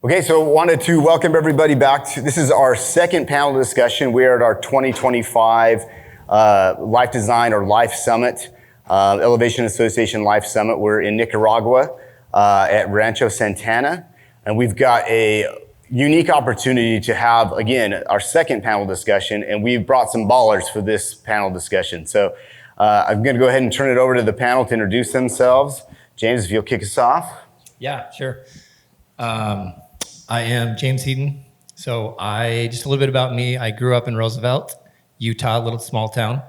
Okay, so wanted to welcome everybody back to, this is our second panel discussion. We are at our 2025 Life Design or Life Summit, Elevation Association Life Summit. We're in Nicaragua at Rancho Santana, and we've got a unique opportunity to have, again, our second panel discussion, and we've brought some ballers for this panel discussion. So I'm gonna go ahead and turn it over to the panel to introduce themselves. James, if you'll kick us off. Yeah, sure. I am James Heaton. So just a little bit about me. I grew up in Roosevelt, Utah, a little small town.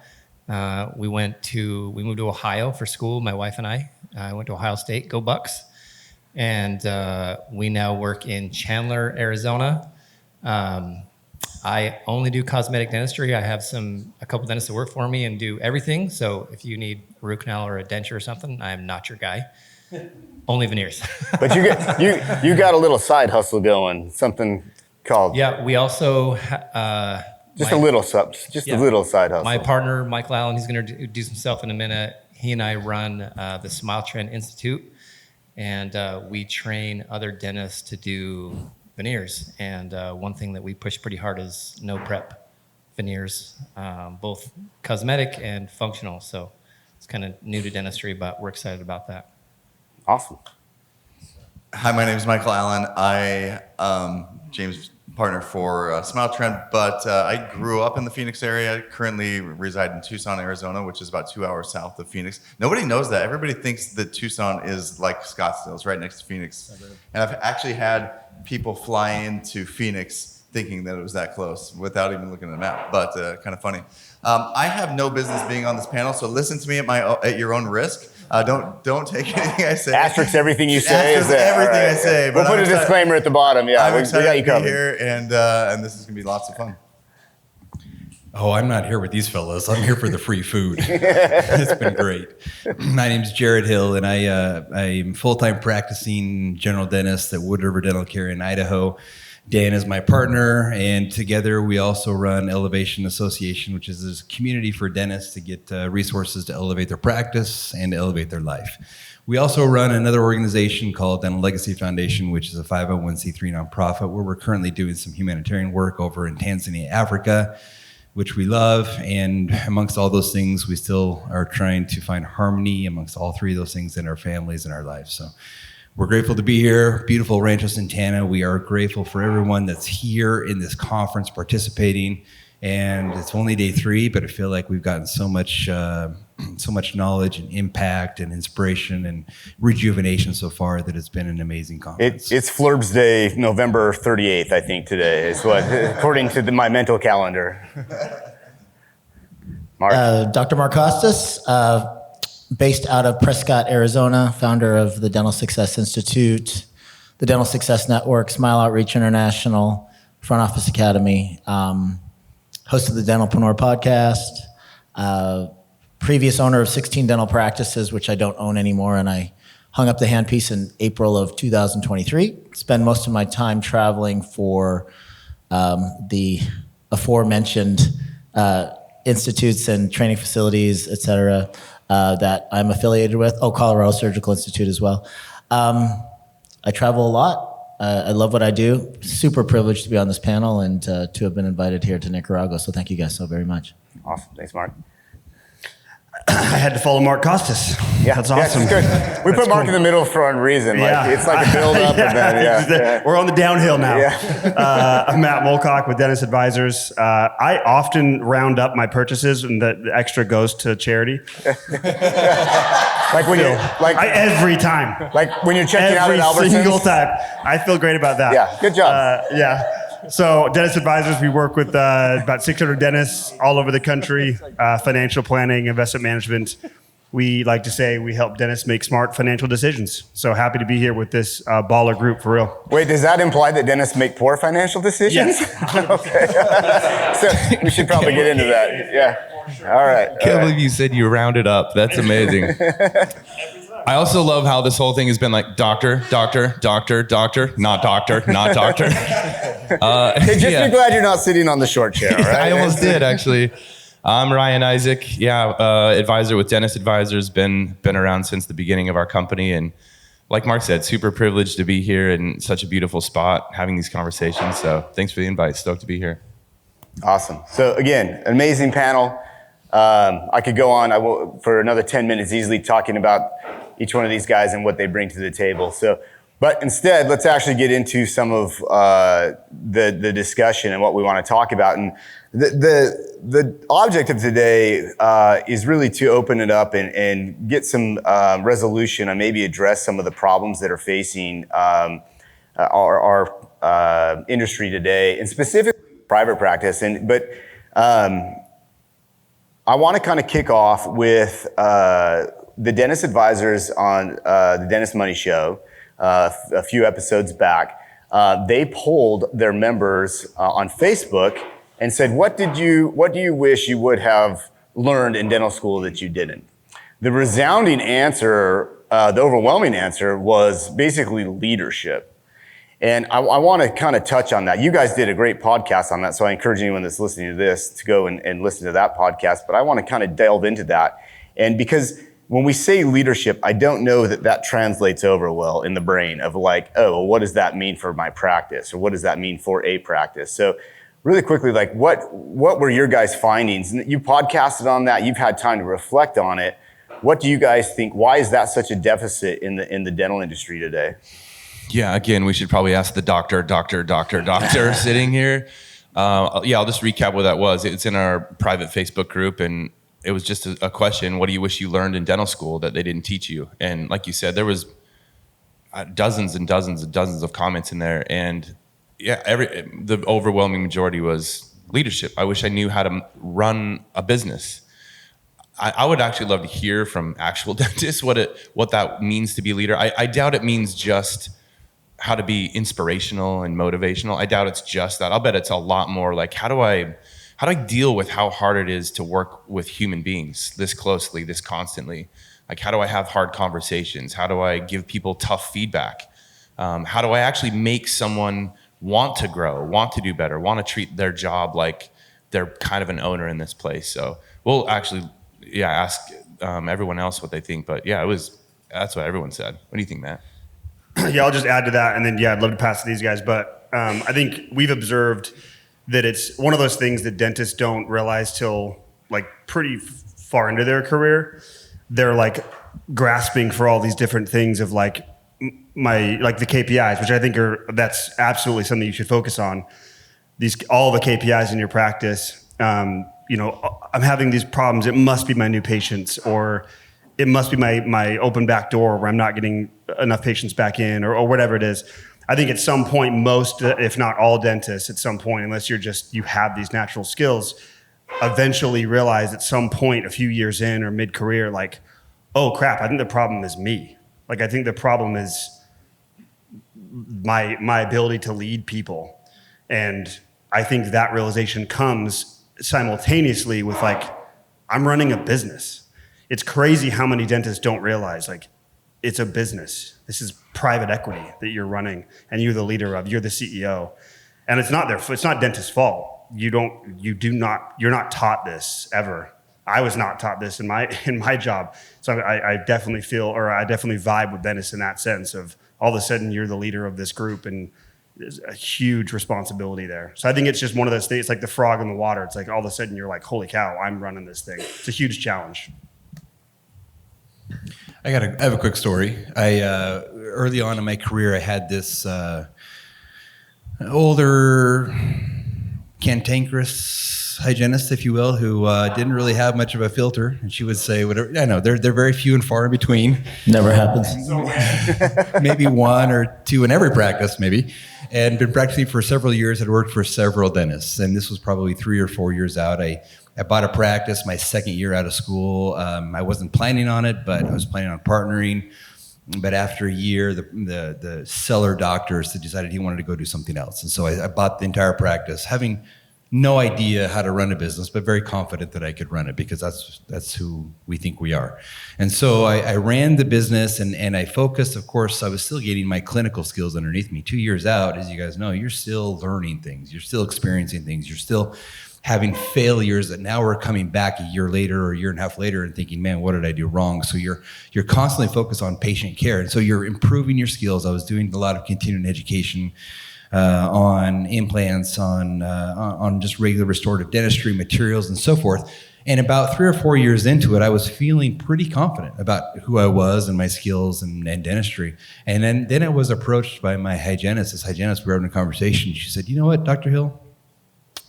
We moved to Ohio for school, my wife and I. I went to Ohio State, go Bucks. And we now work in Chandler, Arizona. I only do cosmetic dentistry. I have a couple dentists that work for me and do everything. So if you need a root canal or a denture or something, I am not your guy. Only veneers. But you got a little side hustle going, something called. Yeah, we also a little side hustle. My partner, Michael Allen, he's going to introduce himself in a minute. He and I run the Smile Trend Institute, and we train other dentists to do veneers. And one thing that we push pretty hard is no prep veneers, both cosmetic and functional. So it's kind of new to dentistry, but we're excited about that. Awesome. Hi, my name is Michael Allen. I James' partner for Smile Trend, but I grew up in the Phoenix area. I currently reside in Tucson, Arizona, which is about 2 hours south of Phoenix. Nobody knows that. Everybody thinks that Tucson is like Scottsdale. It's right next to Phoenix. And I've actually had people fly into Phoenix thinking that it was that close without even looking at a map, but kind of funny. I have no business being on this panel, so listen to me at your own risk. Don't take anything I say. Asterisk everything you say. Asterisk everything I say. We'll put a disclaimer at the bottom. Yeah, I'm we excited got you to be covered. here, and this is gonna be lots of fun. Oh, I'm not here with these fellas. I'm here for the free food. It's been great. My name's Jared Hill, and I'm full-time practicing general dentist at Wood River Dental Care in Idaho. Dan is my partner, and together we also run Elevation Association, which is a community for dentists to get resources to elevate their practice and to elevate their life. We also run another organization called Dental Legacy Foundation, which is a 501c3 nonprofit, where we're currently doing some humanitarian work over in Tanzania, Africa, which we love. And amongst all those things, we still are trying to find harmony amongst all three of those things in our families and our lives. So we're grateful to be here, beautiful Rancho Santana. We are grateful for everyone that's here in this conference participating. And it's only day 3, but I feel like we've gotten so much knowledge and impact and inspiration and rejuvenation so far that it's been an amazing conference. It's Flurbs Day, November 38th, I think today is what, according to my mental calendar. Mark? Dr. Mark Costas, based out of Prescott, Arizona, founder of the Dental Success Institute, the Dental Success Network, Smile Outreach International, Front Office Academy, host of the Dentalpreneur podcast, previous owner of 16 dental practices, which I don't own anymore, and I hung up the handpiece in April of 2023. Spend most of my time traveling for the aforementioned institutes and training facilities, et cetera, that I'm affiliated with. Colorado Surgical Institute as well. I travel a lot. I love what I do. Super privileged to be on this panel and to have been invited here to Nicaragua. So thank you guys so very much. Awesome. Thanks, Mark. I had to follow Mark Costas. Yeah, that's awesome. Yeah, good. We put Mark in the middle for a reason. It's like a build up. Yeah. We're on the downhill now. Yeah. I'm Matt Molcock with Dentist Advisors. I often round up my purchases, and the extra goes to charity. Like when every time. Like when you're checking out at Albertsons. Every single time. I feel great about that. Yeah. Good job. So Dentist Advisors, we work with about 600 dentists all over the country, financial planning, investment management. We like to say we help dentists make smart financial decisions. So happy to be here with this baller group for real. Wait, does that imply that dentists make poor financial decisions? Yes. Okay. So we should probably get into that. Yeah. All right. I can't believe you said you rounded up. That's amazing. I also love how this whole thing has been like doctor, doctor, doctor, doctor, not doctor, not doctor. Hey, just be glad you're not sitting on the short chair, right? I almost did, actually. I'm Ryan Isaac, advisor with Dentist Advisors, been around since the beginning of our company, and like Mark said, super privileged to be here in such a beautiful spot, having these conversations. So thanks for the invite. Stoked to be here. Awesome. So again, amazing panel. I could go on for another 10 minutes easily talking about each one of these guys and what they bring to the table. But instead, let's actually get into some of the discussion and what we want to talk about. And the object of today is really to open it up and get some resolution and maybe address some of the problems that are facing our industry today, and specifically private practice. But I want to kind of kick off with the dentist advisors on the Dentist Money Show a few episodes back. They polled their members on Facebook and said, what do you wish you would have learned in dental school that you didn't? The resounding answer, the overwhelming answer, was basically leadership. And I want to kind of touch on that. You guys did a great podcast on that, so I encourage anyone that's listening to this to go and listen to that podcast. But I want to kind of delve into that. And because when we say leadership, I don't know that translates over well in the brain of like, oh, well, what does that mean for my practice? Or what does that mean for a practice? So really quickly, like what were your guys' findings? You podcasted on that. You've had time to reflect on it. What do you guys think? Why is that such a deficit in the dental industry today? Yeah, again, we should probably ask the doctor sitting here. I'll just recap what that was. It's in our private Facebook group, and it was just a question: what do you wish you learned in dental school that they didn't teach you? And like you said, there was dozens and dozens and dozens of comments in there, and the overwhelming majority was leadership. I wish I knew how to run a business. I would actually love to hear from actual dentists what that means to be a leader. I doubt it means just how to be inspirational and motivational. I doubt it's just that. I'll bet it's a lot more like how do I deal with how hard it is to work with human beings this closely, this constantly? Like how do I have hard conversations? How do I give people tough feedback? How do I actually make someone want to grow, want to do better, want to treat their job like they're kind of an owner in this place? So we'll actually ask everyone else what they think. But that's what everyone said. What do you think, Matt? Yeah, I'll just add to that, and then I'd love to pass to these guys. But I think we've observed that it's one of those things that dentists don't realize till like pretty far into their career. They're like grasping for all these different things of like the KPIs, which I think that's absolutely something you should focus on. All the KPIs in your practice. I'm having these problems. It must be my new patients, or it must be my open back door where I'm not getting enough patients back in, or whatever it is. I think at some point, most, if not all dentists at some point, unless you have these natural skills, eventually realize at some point, a few years in or mid-career, like, oh crap, I think the problem is me. Like, I think the problem is my ability to lead people. And I think that realization comes simultaneously with like, I'm running a business. It's crazy how many dentists don't realize like, it's a business. This is private equity that you're running, and you're the leader of. You're the CEO, and it's not dentist's fault. You're not taught this ever. I was not taught this in my job, so I definitely vibe with dentists in that sense of all of a sudden you're the leader of this group, and there's a huge responsibility there. So I think it's just one of those things. It's like the frog in the water. It's like all of a sudden you're like, holy cow, I'm running this thing. It's a huge challenge. I have a quick story. Early on in my career, I had this older, cantankerous hygienist, if you will, who didn't really have much of a filter, and she would say whatever. I know they're very few and far in between. Never happens. Maybe one or two in every practice, maybe. And been practicing for several years. Had worked for several dentists, and this was probably 3 or 4 years out. I bought a practice my second year out of school. I wasn't planning on it, but I was planning on partnering. But after a year, the seller doctors decided he wanted to go do something else. And so I bought the entire practice, having no idea how to run a business, but very confident that I could run it because that's who we think we are. And so I ran the business and I focused, of course, I was still getting my clinical skills underneath me. 2 years out, as you guys know, you're still learning things. You're still experiencing things. You're still having failures that now are coming back a year later or a year and a half later and thinking, man, what did I do wrong? So you're constantly focused on patient care. And so you're improving your skills. I was doing a lot of continuing education on implants, on just regular restorative dentistry materials and so forth. And about 3 or 4 years into it, I was feeling pretty confident about who I was and my skills and dentistry. And then I was approached by my hygienist. This hygienist, we were having a conversation. She said, you know what, Dr. Hill?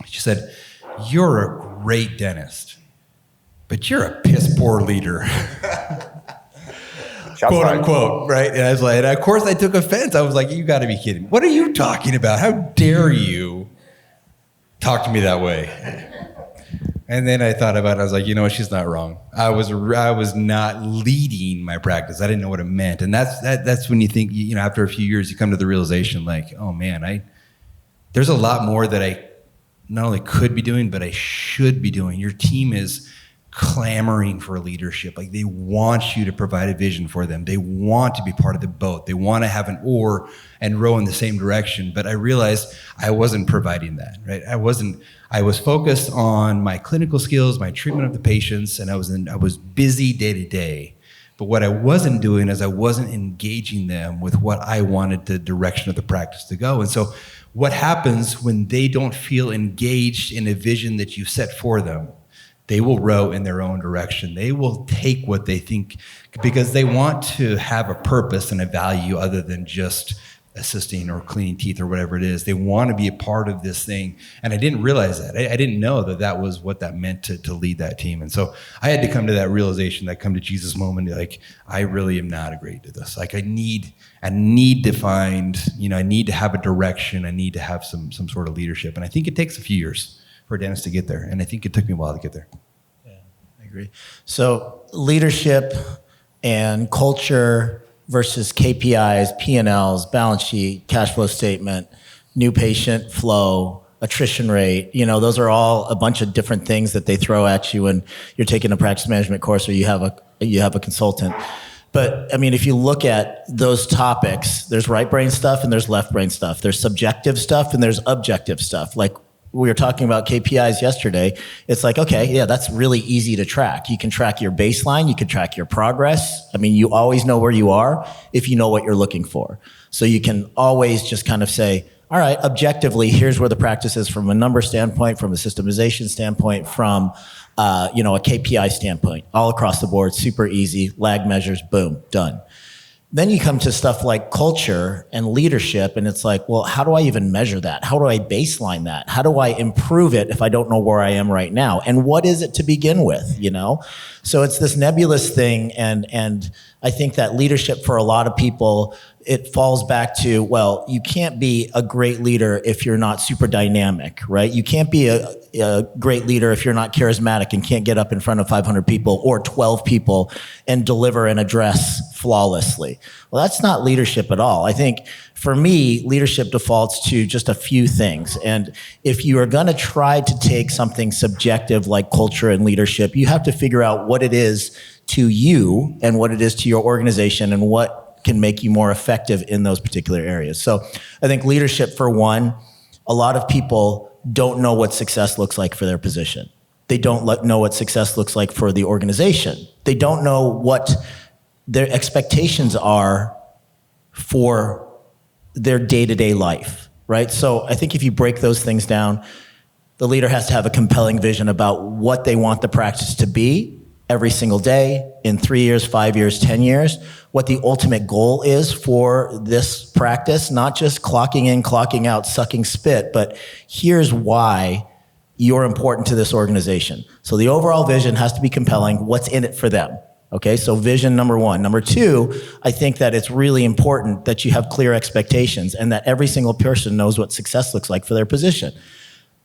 She said, you're a great dentist, but you're a piss poor leader. Quote unquote, right? And I was like, and of course I took offense. I was like, you gotta be kidding. What are you talking about? How dare you talk to me that way? And then I thought about it. I was like, you know what? She's not wrong. I was not leading my practice. I didn't know what it meant. And that's when you think, you know, after a few years, you come to the realization like, oh man, there's a lot more that I not only could be doing, but I should be doing. Your team is clamoring for leadership. Like they want you to provide a vision for them. They want to be part of the boat. They want to have an oar and row in the same direction. But I realized I wasn't providing that, right? I was focused on my clinical skills, my treatment of the patients, and I was busy day to day. But what I wasn't doing is I wasn't engaging them with what I wanted the direction of the practice to go. And so what happens when they don't feel engaged in a vision that you set for them? They will row in their own direction. They will take what they think because they want to have a purpose and a value other than just assisting or cleaning teeth or whatever it is. They want to be a part of this thing. And I didn't realize that. I didn't know that was what that meant to lead that team. And so I had to come to that realization, that come to Jesus moment, like, I really am not a great at this. Like I need to find, you know, I need to have a direction. I need to have some sort of leadership. And I think it takes a few years for a dentist to get there. And I think it took me a while to get there. Yeah, I agree. So leadership and culture versus KPIs, P&Ls, balance sheet, cash flow statement, new patient flow, attrition rate, you know, those are all a bunch of different things that they throw at you when you're taking a practice management course or you have a consultant. But I mean, if you look at those topics, there's right brain stuff and there's left brain stuff. There's subjective stuff and there's objective stuff. Like we were talking about KPIs yesterday. It's like, okay, yeah, that's really easy to track. You can track your baseline. You can track your progress. I mean, you always know where you are if you know what you're looking for. So you can always just kind of say, all right, objectively, here's where the practice is from a number standpoint, from a systemization standpoint, from a KPI standpoint, all across the board, super easy, lag measures, boom, done. Then you come to stuff like culture and leadership, and it's like, well, how do I even measure that? How do I baseline that? How do I improve it if I don't know where I am right now? And what is it to begin with, you know? So it's this nebulous thing, and I think that leadership for a lot of people, it falls back to, well, you can't be a great leader if you're not super dynamic, right? You can't be a great leader if you're not charismatic and can't get up in front of 500 people or 12 people and deliver an address flawlessly. Well, that's not leadership at all. I think for me, leadership defaults to just a few things. And if you are going to try to take something subjective like culture and leadership, you have to figure out what it is to you and what it is to your organization and what can make you more effective in those particular areas. So I think leadership, for one, a lot of people don't know what success looks like for their position. They don't know what success looks like for the organization. They don't know what their expectations are for their day-to-day life, right? So I think if you break those things down, the leader has to have a compelling vision about what they want the practice to be every single day, in 3 years, 5 years, 10 years, what the ultimate goal is for this practice, not just clocking in, clocking out, sucking spit, but here's why you're important to this organization. So the overall vision has to be compelling. What's in it for them? Okay, so vision number one. Number two, I think that it's really important that you have clear expectations and that every single person knows what success looks like for their position.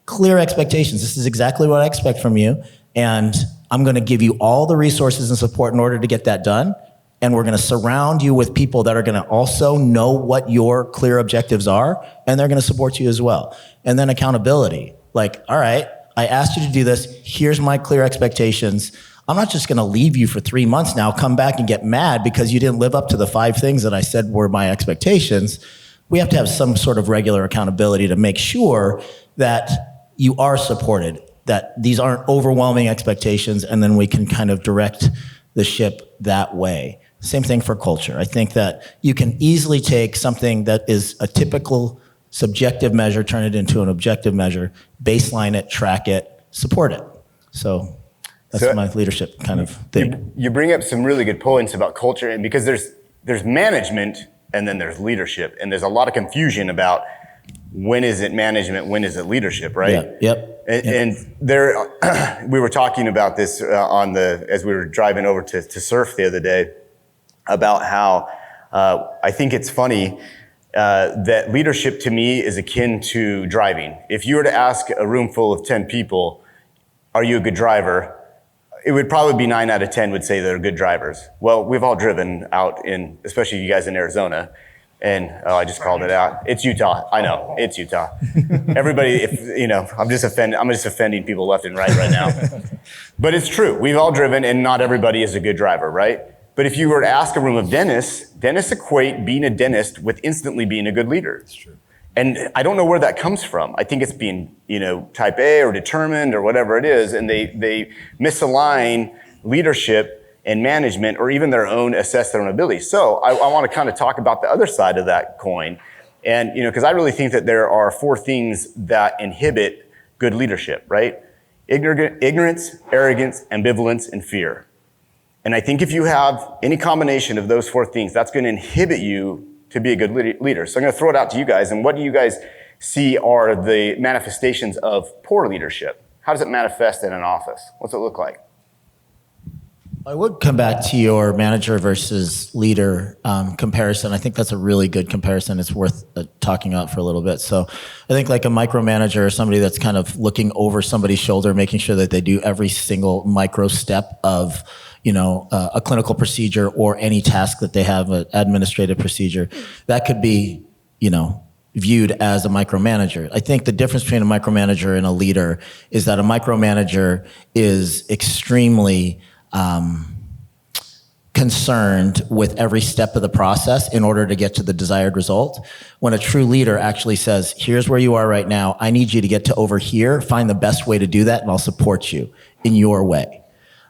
Clear expectations. This is exactly what I expect from you, and I'm going to give you all the resources and support in order to get that done. And we're going to surround you with people that are going to also know what your clear objectives are, and they're going to support you as well. And then accountability. Like, all right, I asked you to do this. Here's my clear expectations. I'm not just going to leave you for 3 months now, come back and get mad because you didn't live up to the 5 things that I said were my expectations. We have to have some sort of regular accountability to make sure that you are supported. that these aren't overwhelming expectations, and then we can kind of direct the ship that way. Same thing for culture. I think that you can easily take something that is a typical subjective measure, turn it into an objective measure, baseline it, track it, support it. So that's my leadership kind of thing. You bring up some really good points about culture, and because there's management and then there's leadership, and there's a lot of confusion about when is it management, when is it leadership, right? Yep. And there, we were talking about this as we were driving over to surf the other day, about how I think it's funny that leadership to me is akin to driving. If you were to ask a room full of 10 people, are you a good driver? It would probably be 9 out of 10 would say they're good drivers. Well, we've all driven out especially you guys in Arizona, and I just called it out. It's Utah. I know, it's Utah. Everybody, I'm just offending people left and right now. But it's true. We've all driven, and not everybody is a good driver, right? But if you were to ask a room of dentists equate being a dentist with instantly being a good leader. That's true. And I don't know where that comes from. I think it's being, type A or determined or whatever it is, and they misalign leadership and management, or even assess their own abilities. So I want to kind of talk about the other side of that coin. And, because I really think that there are 4 things that inhibit good leadership, right? Ignorance, arrogance, ambivalence, and fear. And I think if you have any combination of those 4 things, that's going to inhibit you to be a good leader. So I'm going to throw it out to you guys. And what do you guys see are the manifestations of poor leadership? How does it manifest in an office? What's it look like? I would come back to your manager versus leader comparison. I think that's a really good comparison. It's worth talking about for a little bit. So I think like a micromanager or somebody that's kind of looking over somebody's shoulder, making sure that they do every single micro step of a clinical procedure or any task that they have, an administrative procedure, that could be, viewed as a micromanager. I think the difference between a micromanager and a leader is that a micromanager is extremely concerned with every step of the process in order to get to the desired result. When a true leader actually says, here's where you are right now, I need you to get to over here, find the best way to do that, and I'll support you in your way.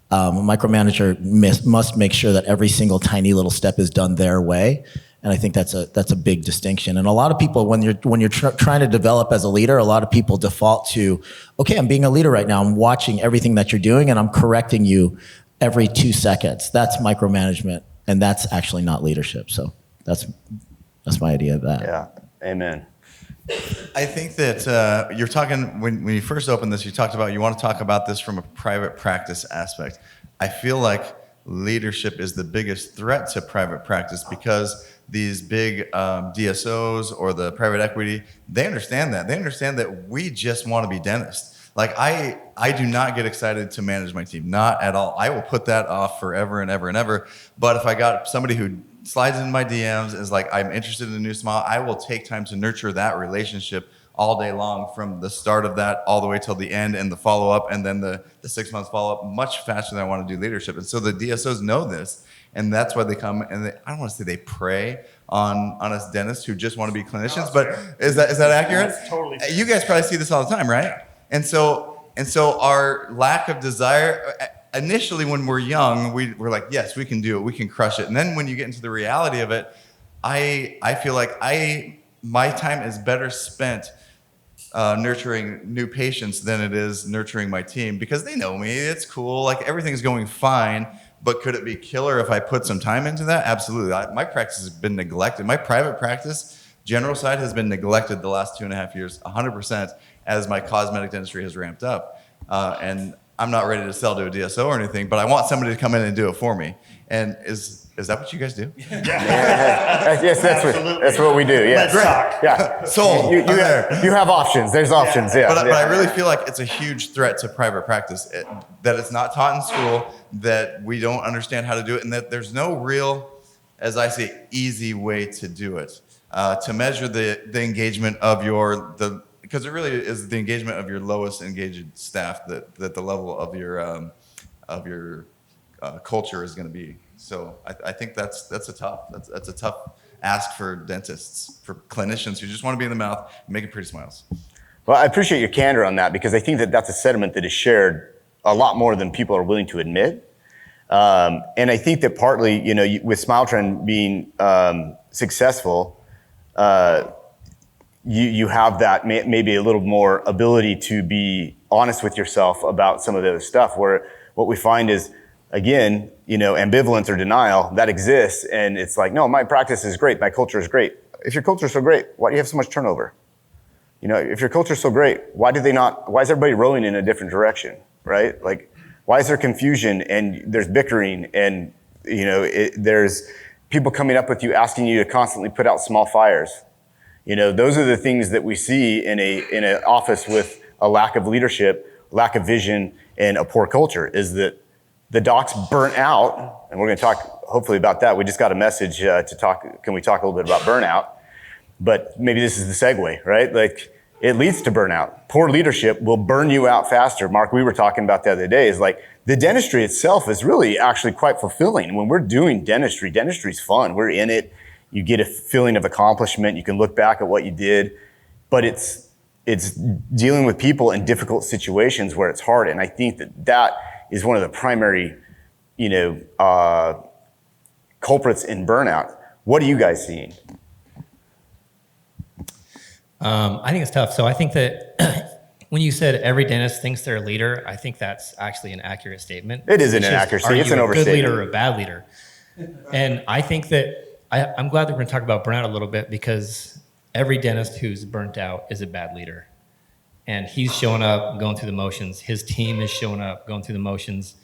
A micromanager must make sure that every single tiny little step is done their way, and I think that's a big distinction. And a lot of people, when you're trying to develop as a leader, a lot of people default to, okay, I'm being a leader right now. I'm watching everything that you're doing, and I'm correcting you every 2 seconds. That's micromanagement, and that's actually not leadership. So that's my idea of that. Yeah, amen. I think that you're talking, when you first opened this, you talked about you want to talk about this from a private practice aspect. I feel like leadership is the biggest threat to private practice because these big DSOs or the private equity, they understand that. They understand that we just want to be dentists. Like I do not get excited to manage my team, not at all. I will put that off forever and ever and ever. But if I got somebody who slides in my DMs, is like, I'm interested in a new smile, I will take time to nurture that relationship all day long, from the start of that all the way till the end, and the follow-up, and then the 6 months follow-up, much faster than I want to do leadership. And so the DSOs know this, and that's why they come, and I don't want to say they prey on us dentists who just want to be clinicians, but is that accurate? That's totally fair. You guys probably see this all the time, right? And so our lack of desire, initially when we're young, we're like, yes, we can do it, we can crush it. And then when you get into the reality of it, I feel like my time is better spent nurturing new patients than it is nurturing my team, because they know me, it's cool, like everything's going fine. But could it be killer if I put some time into that? Absolutely. My practice has been neglected. My private practice, general side, has been neglected the last 2.5 years, 100%, as my cosmetic dentistry has ramped up. And I'm not ready to sell to a DSO or anything, but I want somebody to come in and do it for me. And is that what you guys do? Yes, that's what we do. Yes. Let's talk. Yeah. Sold. You have options. There's options. Yeah. But I really feel like it's a huge threat to private practice, that it's not taught in school, that we don't understand how to do it, and that there's no real, as I say, easy way to do it. To measure the engagement of because it really is the engagement of your lowest engaged staff that the level of your culture is going to be. So I think that's a tough ask for dentists, for clinicians who just want to be in the mouth and making pretty smiles. Well, I appreciate your candor on that because I think that that's a sentiment that is shared a lot more than people are willing to admit. And I think that partly, with SmileTrend being successful, you have that maybe a little more ability to be honest with yourself about some of the stuff. Where what we find is, again, ambivalence or denial that exists, and it's like, no, my practice is great, my culture is great. If your culture is so great, why do you have so much turnover? If your culture is so great, why is everybody rowing in a different direction, right? Like, why is there confusion and there's bickering and, there's people coming up with you asking you to constantly put out small fires? Those are the things that we see in an office with a lack of leadership, lack of vision, and a poor culture, is that the doc's burnt out, and we're going to talk hopefully about that. We just got a message to talk. Can we talk a little bit about burnout? But maybe this is the segue, right? Like, it leads to burnout. Poor leadership will burn you out faster. Mark, we were talking about the other day, is like the dentistry itself is really actually quite fulfilling. When we're doing dentistry's fun. We're in it. You get a feeling of accomplishment. You can look back at what you did, but it's dealing with people in difficult situations where it's hard. And I think that is one of the primary, culprits in burnout. What are you guys seeing? I think it's tough. So I think that when you said every dentist thinks they're a leader, I think that's actually an accurate statement. It isn't an just, accuracy. It's an Are you a overstatement. good leader or a bad leader? And I think that I'm glad that we're going to talk about burnout a little bit, because every dentist who's burnt out is a bad leader. And he's showing up, going through the motions. His team is showing up, going through the motions.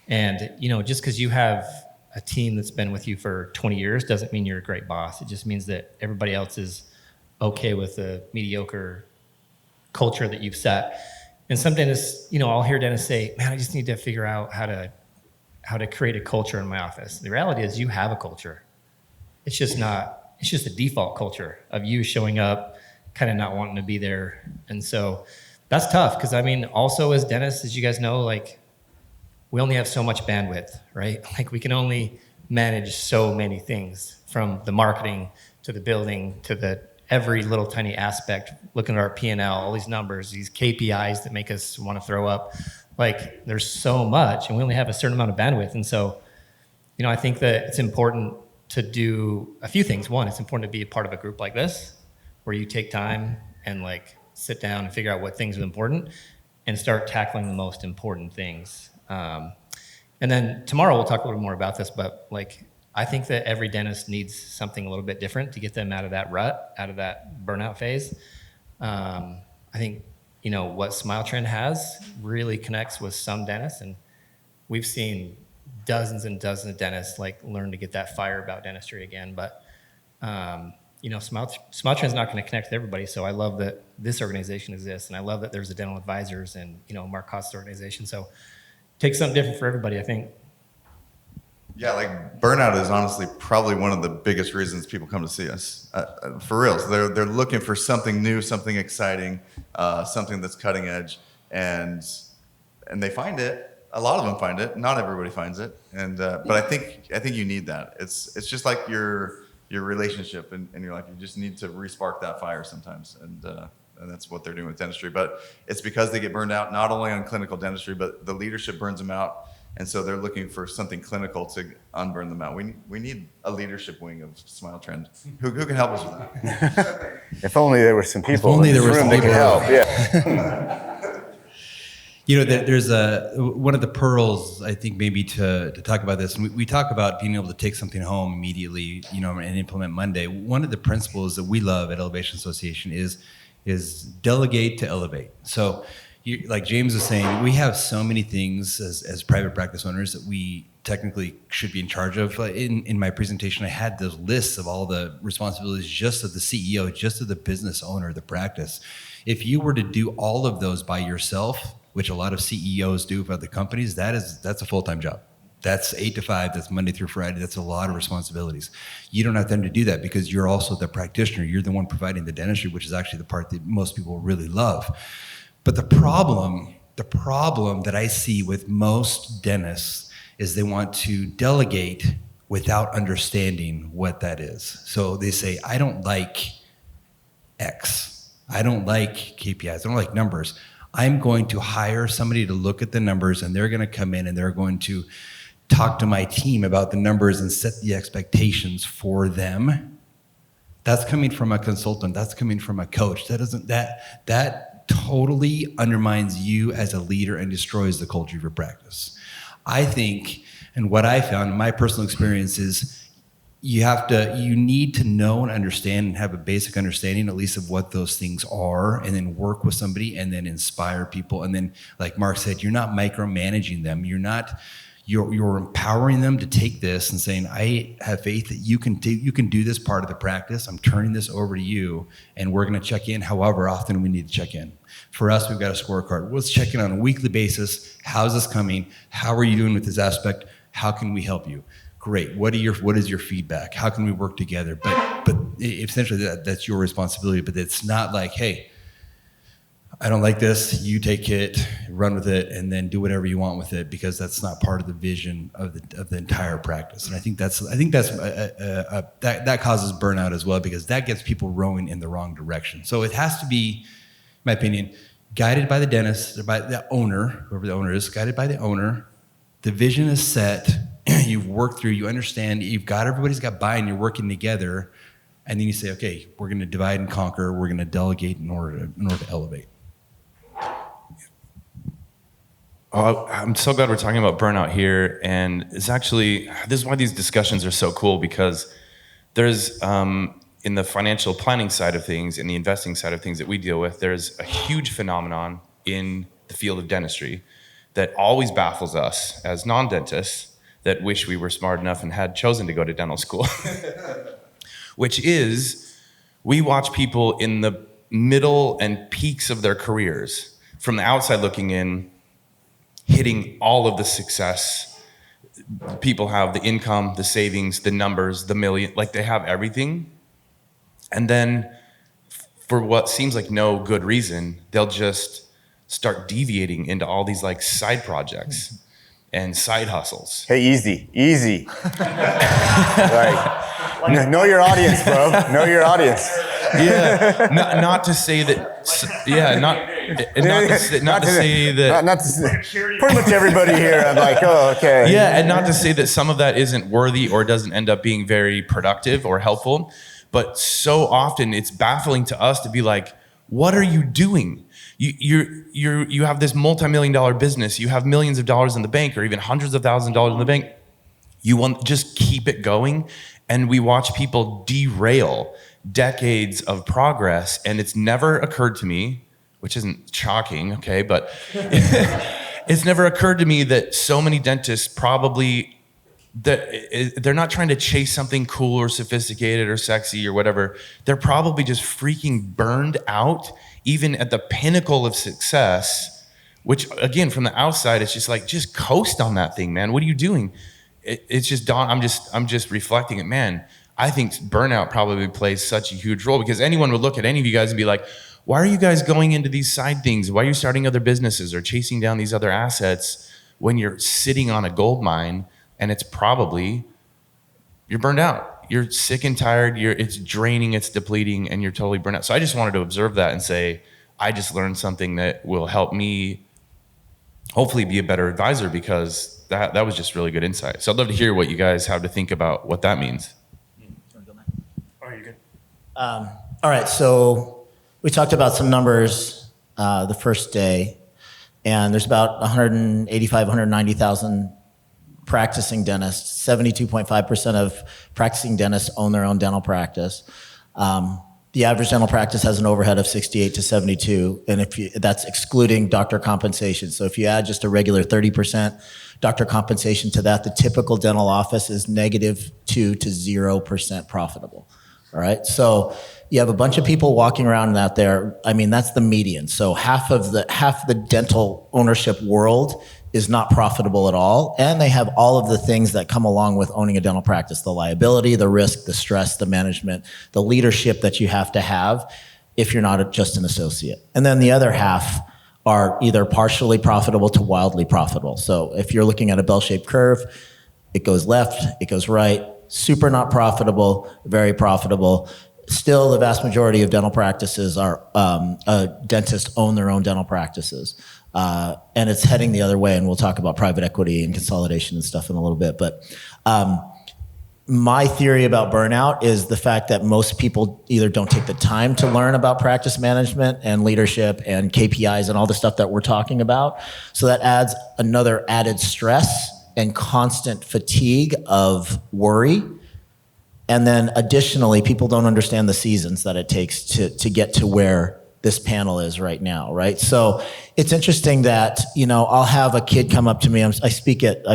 And, just because you have a team that's been with you for 20 years doesn't mean you're a great boss. It just means that everybody else is okay with the mediocre culture that you've set. And some dentists, I'll hear dentists say, man, I just need to figure out how to create a culture in my office. The reality is you have a culture. It's just a default culture of you showing up, kind of not wanting to be there. And so that's tough, because also as dentists, as you guys know, like, we only have so much bandwidth, right? Like, we can only manage so many things, from the marketing to the building to every little tiny aspect, looking at our P&L, all these numbers, these KPIs that make us want to throw up. Like, there's so much, and we only have a certain amount of bandwidth. And so, I think that it's important to do a few things. One, it's important to be a part of a group like this, where you take time and sit down and figure out what things are important and start tackling the most important things. And then tomorrow we'll talk a little more about this, but I think that every dentist needs something a little bit different to get them out of that rut, out of that burnout phase. I think, what SmileTrend has really connects with some dentists, and we've seen dozens and dozens of dentists learn to get that fire about dentistry again. But, SmileTrend's not going to connect with everybody. So I love that this organization exists, and I love that there's the dental advisors and, Mark Cost's organization. So take something different for everybody, I think. Yeah, burnout is honestly probably one of the biggest reasons people come to see us. For real, so they're looking for something new, something exciting, something that's cutting edge, and they find it. A lot of them find it. Not everybody finds it, but I think you need that. It's just like your relationship in your life. You just need to re-spark that fire sometimes, and that's what they're doing with dentistry. But it's because they get burned out not only on clinical dentistry, but the leadership burns them out. And so they're looking for something clinical to unburn them out. We need a leadership wing of SmileTrend. Who can help us with that? If only there were some people only in there this were room some that could people. help. Yeah. There's one of the pearls, I think, maybe to talk about this. And we talk about being able to take something home immediately, and implement Monday. One of the principles that we love at Elevation Association is delegate to elevate. So, like James was saying, we have so many things as private practice owners that we technically should be in charge of. In my presentation, I had those lists of all the responsibilities just of the CEO, just of the business owner of the practice. If you were to do all of those by yourself, which a lot of CEOs do for other companies, that's a full-time job. That's 8 to 5, that's Monday through Friday, that's a lot of responsibilities. You don't have time to do that because you're also the practitioner. You're the one providing the dentistry, which is actually the part that most people really love. But the problem that I see with most dentists is they want to delegate without understanding what that is. So they say, I don't like X. I don't like KPIs. I don't like numbers. I'm going to hire somebody to look at the numbers, and they're going to come in and they're going to talk to my team about the numbers and set the expectations for them. That's coming from a consultant. That's coming from a coach. That totally undermines you as a leader and destroys the culture of your practice. I think, and what I found in my personal experience is you need to know and understand and have a basic understanding at least of what those things are, and then work with somebody and then inspire people. And then, like Mark said, you're not micromanaging them. You're empowering them to take this and saying, I have faith that you can do this part of the practice. I'm turning this over to you, and we're going to check in however often we need to check in. For us, we've got a scorecard. Let's check in on a weekly basis. How's this coming? How are you doing with this aspect? How can we help you? Great. What is your feedback? How can we work together? But essentially that's your responsibility. But it's not like, hey, I don't like this. You take it, run with it, and then do whatever you want with it, because that's not part of the vision of the entire practice. And I think that causes burnout as well, because that gets people rowing in the wrong direction. So it has to be, in my opinion, guided by the dentist, or by the owner, whoever the owner is, guided by the owner. The vision is set. You've worked through. You understand. Everybody's got buy-in. You're working together, and then you say, okay, we're going to divide and conquer. We're going to delegate in order to elevate. Oh, I'm so glad we're talking about burnout here, and this is why these discussions are so cool, because there's in the financial planning side of things, in the investing side of things that we deal with, there's a huge phenomenon in the field of dentistry that always baffles us as non-dentists that wish we were smart enough and had chosen to go to dental school, which is we watch people in the middle and peaks of their careers from the outside looking in, hitting all of the success. People have the income, the savings, the numbers, the million, like they have everything. And then for what seems like no good reason, they'll just start deviating into all these like side projects and side hustles. Hey, easy. Know your audience, bro. Know your audience. Yeah, not to say that. Yeah, not to say that. Pretty much everybody here, I'm like, oh, okay. Yeah, and not to say that some of that isn't worthy or doesn't end up being very productive or helpful, but so often it's baffling to us to be like, what are you doing? You have this multi-million-dollar business. You have millions of dollars in the bank, or even hundreds of thousands of dollars in the bank. You want just keep it going, and we watch people derail decades of progress, and it's never occurred to me, which isn't shocking, okay, but it's never occurred to me that so many dentists probably, that they're not trying to chase something cool or sophisticated or sexy or whatever. They're probably just freaking burned out, even at the pinnacle of success, which again, from the outside, it's just like, just coast on that thing, man. What are you doing? It's just, I'm just reflecting it, man. I think burnout probably plays such a huge role, because anyone would look at any of you guys and be like, why are you guys going into these side things? Why are you starting other businesses or chasing down these other assets when you're sitting on a gold mine, and it's probably, you're burned out. You're sick and tired. It's draining, it's depleting, and you're totally burned out. So I just wanted to observe that and say, I just learned something that will help me hopefully be a better advisor, because that was just really good insight. So I'd love to hear what you guys have to think about what that means. Oh, you're good. All right, so we talked about some numbers the first day, and there's about 185, 190,000 practicing dentists. 72.5% of practicing dentists own their own dental practice. The average dental practice has an overhead of 68 to 72, and that's excluding doctor compensation. So if you add just a regular 30% doctor compensation to that, the typical dental office is -2 to 0% profitable. All right, so you have a bunch of people walking around out there. I mean, that's the median. So half the dental ownership world is not profitable at all, and they have all of the things that come along with owning a dental practice: the liability, the risk, the stress, the management, the leadership that you have to have if you're not just an associate. And then the other half are either partially profitable to wildly profitable. So if you're looking at a bell-shaped curve, it goes left, it goes right, super not profitable, very profitable, still the vast majority of dental practices are dentists own their own dental practices. And it's heading the other way, and we'll talk about private equity and consolidation and stuff in a little bit. But my theory about burnout is the fact that most people either don't take the time to learn about practice management and leadership and KPIs and all the stuff that we're talking about. So that adds another added stress and constant fatigue of worry. And then additionally, people don't understand the seasons that it takes to get to where this panel is right now, right? So it's interesting that, I'll have a kid come up to me. I've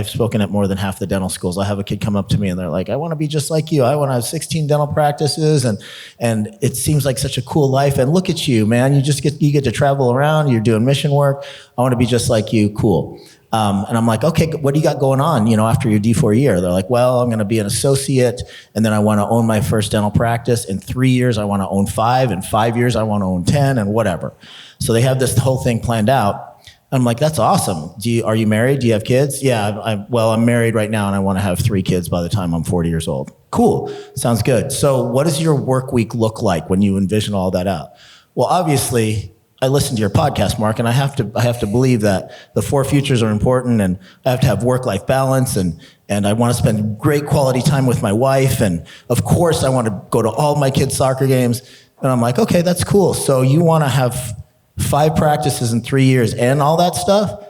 spoken at more than half the dental schools. I'll have a kid come up to me and they're like, I want to be just like you. I want to have 16 dental practices and it seems like such a cool life. And look at you, man. You get to travel around. You're doing mission work. I want to be just like you. Cool. And I'm like, okay, what do you got going on, after your D4 year? They're like, well, I'm going to be an associate, and then I want to own my first dental practice. In 3 years, I want to own 5. In 5 years, I want to own 10, and whatever. So they have this whole thing planned out. I'm like, that's awesome. Are you married? Do you have kids? Yeah, I'm married right now, and I want to have 3 kids by the time I'm 40 years old. Cool, sounds good. So what does your work week look like when you envision all that out? Well, obviously, I listen to your podcast, Mark, and I have to believe that the 4 futures are important, and I have to have work-life balance, and I want to spend great quality time with my wife, and of course I want to go to all my kids' soccer games. And I'm like, okay, that's cool. So you want to have 5 practices in 3 years and all that stuff?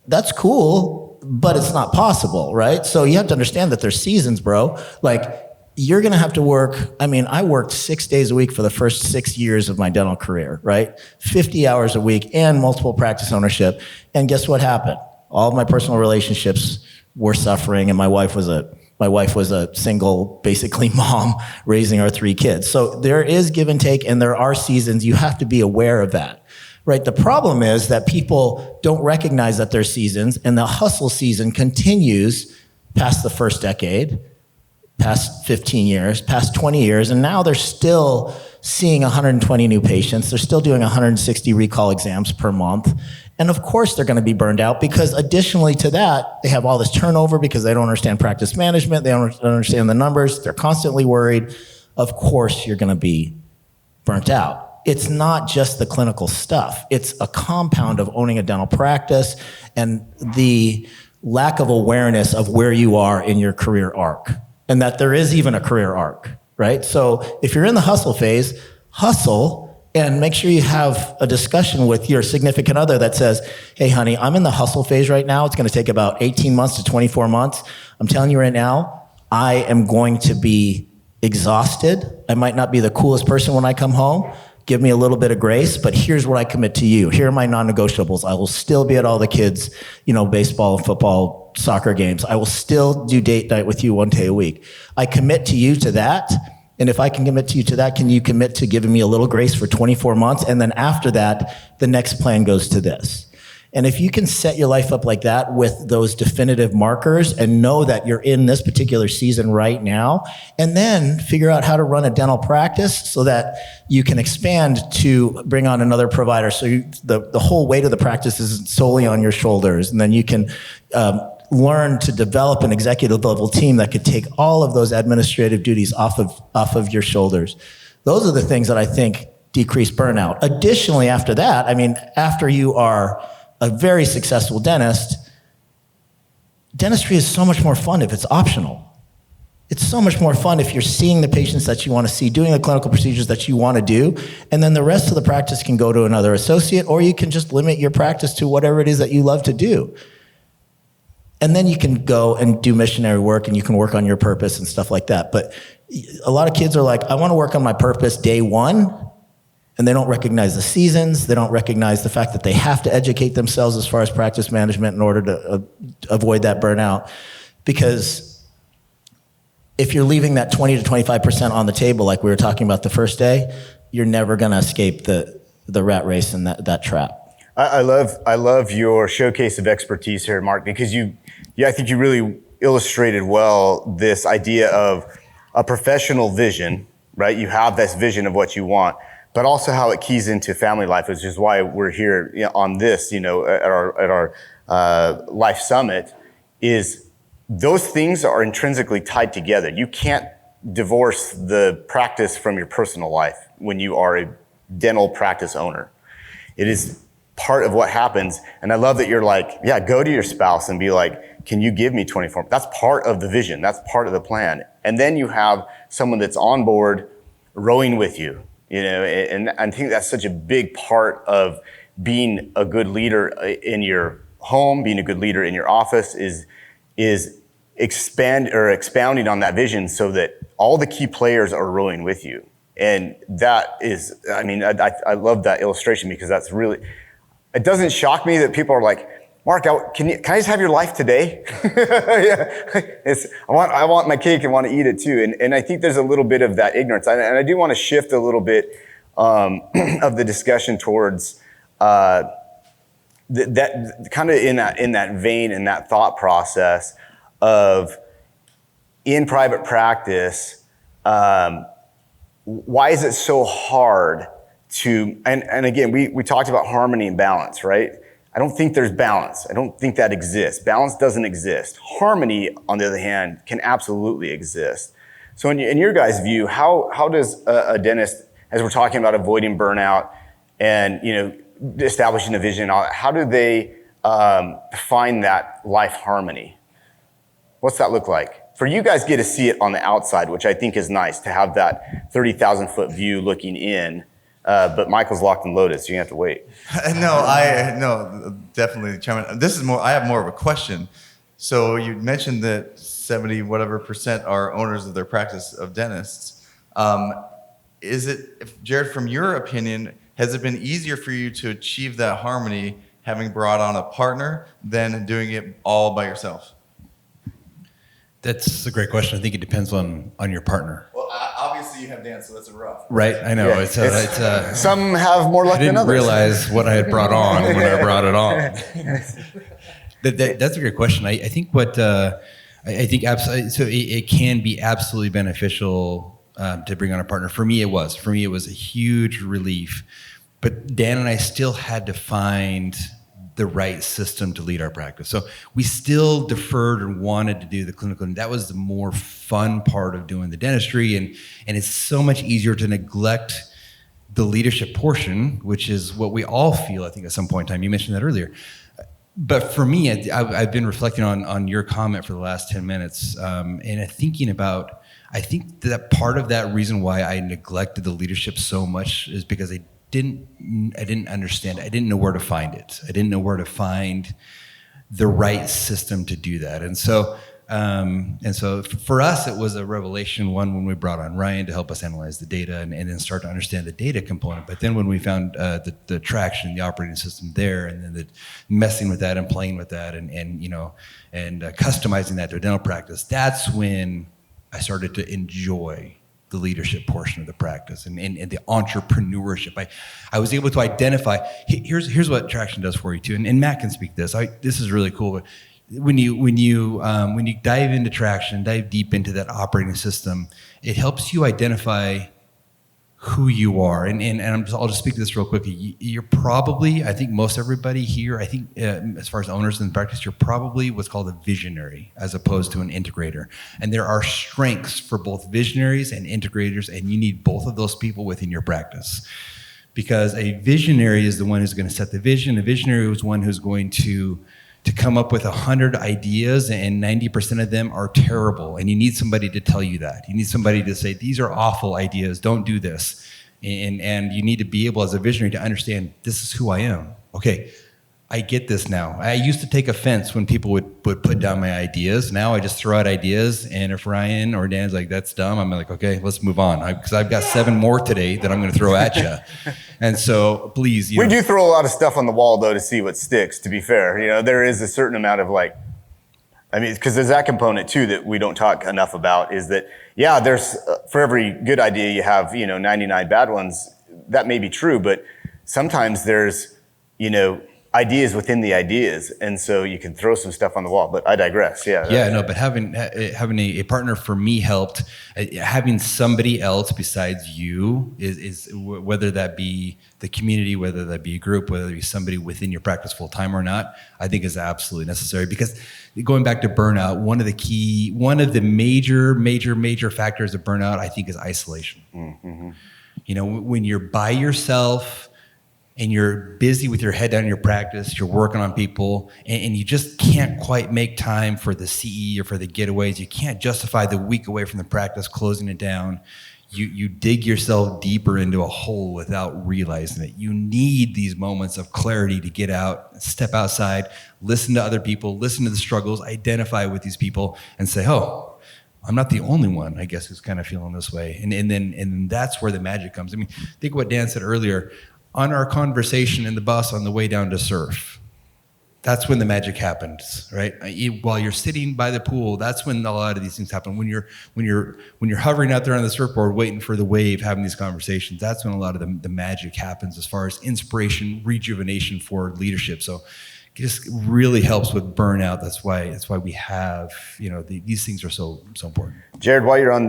That's cool, but it's not possible, right? So you have to understand that there's seasons, bro. Like, you're going to have to work. I worked 6 days a week for the first 6 years of my dental career, right? 50 hours a week and multiple practice ownership. And guess what happened? All of my personal relationships were suffering, and my wife was a single, basically, mom raising our 3 kids. So there is give and take, and there are seasons. You have to be aware of that, right? The problem is that people don't recognize that there's seasons, and the hustle season continues past the first decade, past 15 years, past 20 years, and now they're still seeing 120 new patients. They're still doing 160 recall exams per month. And of course they're going to be burned out, because additionally to that, they have all this turnover because they don't understand practice management. They don't understand the numbers. They're constantly worried. Of course you're going to be burnt out. It's not just the clinical stuff. It's a compound of owning a dental practice and the lack of awareness of where you are in your career arc, and that there is even a career arc, right? So if you're in the hustle phase, hustle, and make sure you have a discussion with your significant other that says, hey, honey, I'm in the hustle phase right now. It's going to take about 18 months to 24 months. I'm telling you right now, I am going to be exhausted. I might not be the coolest person when I come home. Give me a little bit of grace, but here's what I commit to you. Here are my non-negotiables. I will still be at all the kids, baseball, football, soccer games. I will still do date night with you 1 day a week. I commit to you to that. And if I can commit to you to that, can you commit to giving me a little grace for 24 months? And then after that, the next plan goes to this. And if you can set your life up like that with those definitive markers and know that you're in this particular season right now, and then figure out how to run a dental practice so that you can expand to bring on another provider. So the whole weight of the practice is solely on your shoulders. And then you can learn to develop an executive level team that could take all of those administrative duties off of your shoulders. Those are the things that I think decrease burnout. Additionally, after that, after you are a very successful dentist, dentistry is so much more fun if it's optional. It's so much more fun if you're seeing the patients that you want to see, doing the clinical procedures that you want to do, and then the rest of the practice can go to another associate, or you can just limit your practice to whatever it is that you love to do. And then you can go and do missionary work, and you can work on your purpose and stuff like that. But a lot of kids are like, I want to work on my purpose day one, and they don't recognize the seasons. They don't recognize the fact that they have to educate themselves as far as practice management in order to avoid that burnout. Because if you're leaving that 20 to 25% on the table, like we were talking about the first day, you're never going to escape the rat race and that trap. I love your showcase of expertise here, Mark, because I think you really illustrated well this idea of a professional vision, right? You have this vision of what you want, but also how it keys into family life, which is why we're here on this, at our Life Summit, is those things are intrinsically tied together. You can't divorce the practice from your personal life when you are a dental practice owner. It is part of what happens. And I love that you're like, yeah, go to your spouse and be like, can you give me 24? That's part of the vision. That's part of the plan. And then you have someone that's on board rowing with you, and I think that's such a big part of being a good leader in your home, being a good leader in your office is expounding on that vision so that all the key players are rowing with you. And that is, I love that illustration because that's really, it doesn't shock me that people are like, Mark, can I just have your life today? Yeah. I want my cake and want to eat it too. And I think there's a little bit of that ignorance. And I do want to shift a little bit of the discussion towards that kind of in that vein, in that thought process of in private practice, why is it so hard to, and again, we talked about harmony and balance, right? I don't think there's balance. I don't think that exists. Balance doesn't exist. Harmony, on the other hand, can absolutely exist. So in your guys' view, how does a dentist, as we're talking about avoiding burnout and establishing a vision, how do they find that life harmony? What's that look like? For you guys get to see it on the outside, which I think is nice to have that 30,000 foot view looking in. But Michael's locked and loaded, so you have to wait. No, definitely, Chairman. This is more. I have more of a question. So you mentioned that 70 whatever % are owners of their practice of dentists. Jared, from your opinion, has it been easier for you to achieve that harmony having brought on a partner than doing it all by yourself? That's a great question. I think it depends on your partner. Well, obviously you have Dan, so that's a rough. Right, I know. Yeah, some have more luck I than didn't others. realize what I had brought on when I brought it on. That's a great question. I think absolutely. So it can be absolutely beneficial to bring on a partner. For me, it was. For me, it was a huge relief. But Dan and I still had to find the right system to lead our practice. So we still deferred and wanted to do the clinical, and that was the more fun part of doing the dentistry. And it's so much easier to neglect the leadership portion, which is what we all feel, I think, at some point in time. You mentioned that earlier. But for me, I've been reflecting on your comment for the last 10 minutes and thinking about, I think that part of that reason why I neglected the leadership so much is because I didn't understand. I didn't know where to find it. I didn't know where to find the right system to do that. And so for us, it was a revelation one when we brought on Ryan to help us analyze the data and then start to understand the data component. But then when we found the traction, the operating system there, and then the messing with that and playing with that and customizing that to a dental practice, that's when I started to enjoy the leadership portion of the practice and the entrepreneurship. I was able to identify, here's what traction does for you too, and Matt can speak this. This is really cool. But when you dive into traction, dive deep into that operating system, it helps you identify who you are. And I'll just speak to this real quickly. You're probably, I think most everybody here, I think as far as owners in practice, you're probably what's called a visionary as opposed to an integrator. And there are strengths for both visionaries and integrators, and you need both of those people within your practice. Because a visionary is the one who's going to set the vision. A visionary is one who's going to come up with 100 ideas, and 90% of them are terrible. And you need somebody to tell you that. You need somebody to say, these are awful ideas, don't do this. And you need to be able, as a visionary, to understand, this is who I am. Okay, I get this now. I used to take offense when people would put down my ideas. Now I just throw out ideas, and if Ryan or Dan's like, that's dumb, I'm like, okay, let's move on. Because I've got 7 more today that I'm going to throw at you. And so, please, We do throw a lot of stuff on the wall, though, to see what sticks, to be fair. There is a certain amount of because there's that component, too, that we don't talk enough about, is that, yeah, there's, for every good idea, you have, 99 bad ones. That may be true, but sometimes there's, ideas within the ideas, and so you can throw some stuff on the wall. But I digress. Yeah, no, but having a partner for me helped. Having somebody else besides you is whether that be the community, whether that be a group, whether it be somebody within your practice full time or not, I think is absolutely necessary. Because going back to burnout, one of the major factors of burnout, I think, is isolation. Mm-hmm. You know, when you're by yourself and you're busy with your head down in your practice, you're working on people, and you just can't quite make time for the CE or for the getaways. You can't justify the week away from the practice, closing it down. You dig yourself deeper into a hole without realizing it. You need these moments of clarity to get out, step outside, listen to other people, listen to the struggles, identify with these people, and say, oh, I'm not the only one, I guess, who's kind of feeling this way. And then that's where the magic comes. I mean, think what Dan said earlier. On our conversation in the bus on the way down to surf, that's when the magic happens, right? While you're sitting by the pool, that's when a lot of these things happen. When you're hovering out there on the surfboard, waiting for the wave, having these conversations, that's when a lot of the magic happens as far as inspiration, rejuvenation for leadership. So it just really helps with burnout. That's why we have, these things are so important. Jared, while you're on,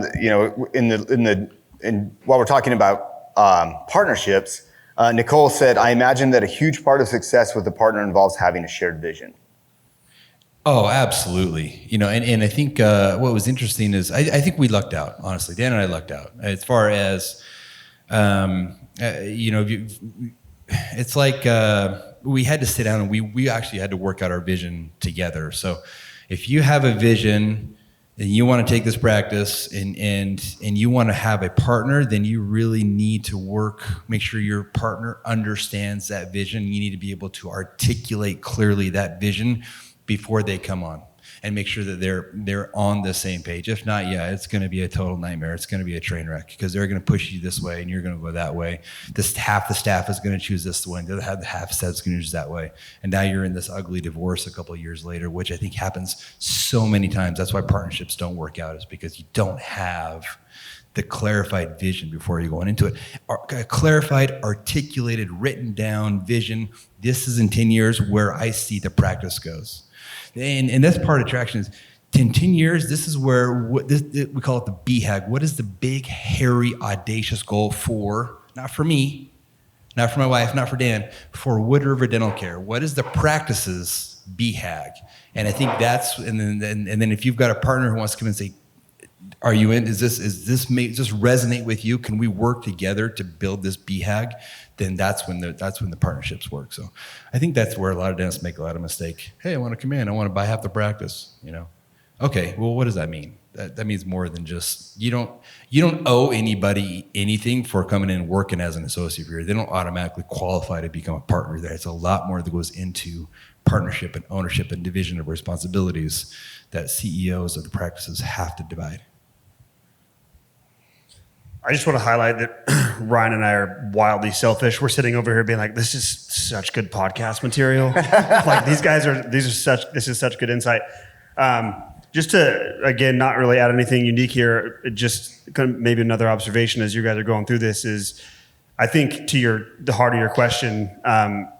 while we're talking about partnerships. Nicole said, I imagine that a huge part of success with a partner involves having a shared vision. Oh, absolutely. And I think what was interesting is I think we lucked out, honestly. Dan and I lucked out as far as, it's like we had to sit down and we actually had to work out our vision together. So if you have a vision and you want to take this practice and you want to have a partner, then you really need to make sure your partner understands that vision. You need to be able to articulate clearly that vision before they come on and make sure that they're on the same page. If not, it's going to be a total nightmare. It's going to be a train wreck because they're going to push you this way and you're going to go that way. Half the staff is going to choose this way, and the other half staff is going to choose that way. And now you're in this ugly divorce a couple of years later, which I think happens so many times. That's why partnerships don't work out, is because you don't have the clarified vision before you go into it. A clarified, articulated, written down vision. This is in 10 years where I see the practice goes. And that's part of traction is in 10 years, this is where we call it the BHAG. What is the big, hairy, audacious goal for, not for me, not for my wife, not for Dan, for Wood River Dental Care? What is the practice's BHAG? And I think and then if you've got a partner who wants to come and say, are you in? Does this resonate with you? Can we work together to build this BHAG? Then that's when the partnerships work. So I think that's where a lot of dentists make a lot of mistake. Hey, I want to come in. I want to buy half the practice. Okay. Well, what does that mean? That means more than just you don't owe anybody anything for coming in and working as an associate here. They don't automatically qualify to become a partner there. It's a lot more that goes into partnership and ownership and division of responsibilities that CEOs of the practices have to divide. I just want to highlight that Ryan and I are wildly selfish. We're sitting over here being like, this is such good podcast material. Like this is such good insight. Just to, again, not really add anything unique here, just kind of maybe another observation as you guys are going through this is, I think the heart of your question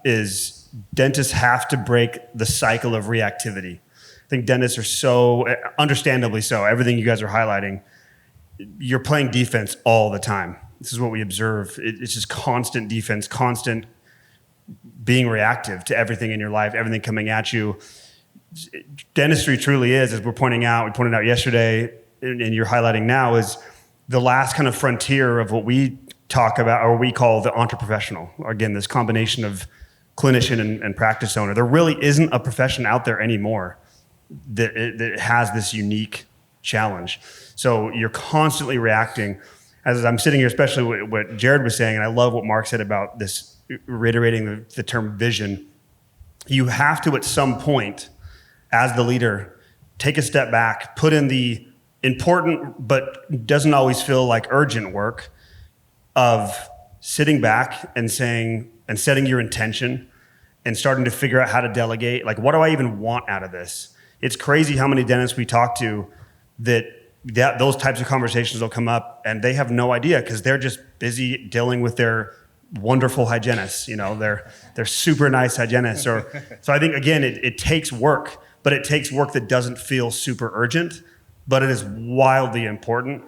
is dentists have to break the cycle of reactivity. I think dentists are so, understandably so, everything you guys are highlighting, you're playing defense all the time. This is what we observe. It's just constant defense, constant being reactive to everything in your life, everything coming at you. Dentistry truly is, as we pointed out yesterday, and you're highlighting now, is the last kind of frontier of what we talk about, or we call the entreprofessional. Again, this combination of clinician and practice owner. There really isn't a profession out there anymore that has this unique challenge. So you're constantly reacting. As I'm sitting here, especially what Jared was saying, and I love what Mark said about this, reiterating the term vision. You have to, at some point, as the leader, take a step back, put in the important but doesn't always feel like urgent work of sitting back and saying and setting your intention and starting to figure out how to delegate. Like, what do I even want out of this? It's crazy how many dentists we talk to that those types of conversations will come up and they have no idea because they're just busy dealing with their wonderful hygienists. They're super nice hygienists. So I think again, it takes work, but it takes work that doesn't feel super urgent. But it is wildly important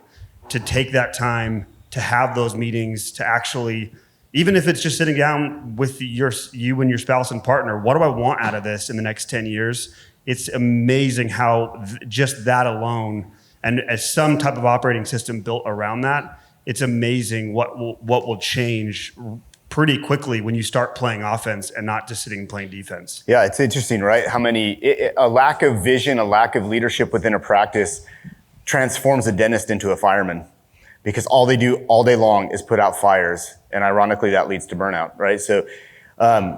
to take that time to have those meetings, to actually, even if it's just sitting down with you and your spouse and partner, what do I want out of this in the next 10 years? It's amazing how just that alone, and as some type of operating system built around that, it's amazing what will change pretty quickly when you start playing offense and not just sitting and playing defense. Yeah, it's interesting, right? How a lack of vision, a lack of leadership within a practice transforms a dentist into a fireman, because all they do all day long is put out fires. And ironically, that leads to burnout, right? So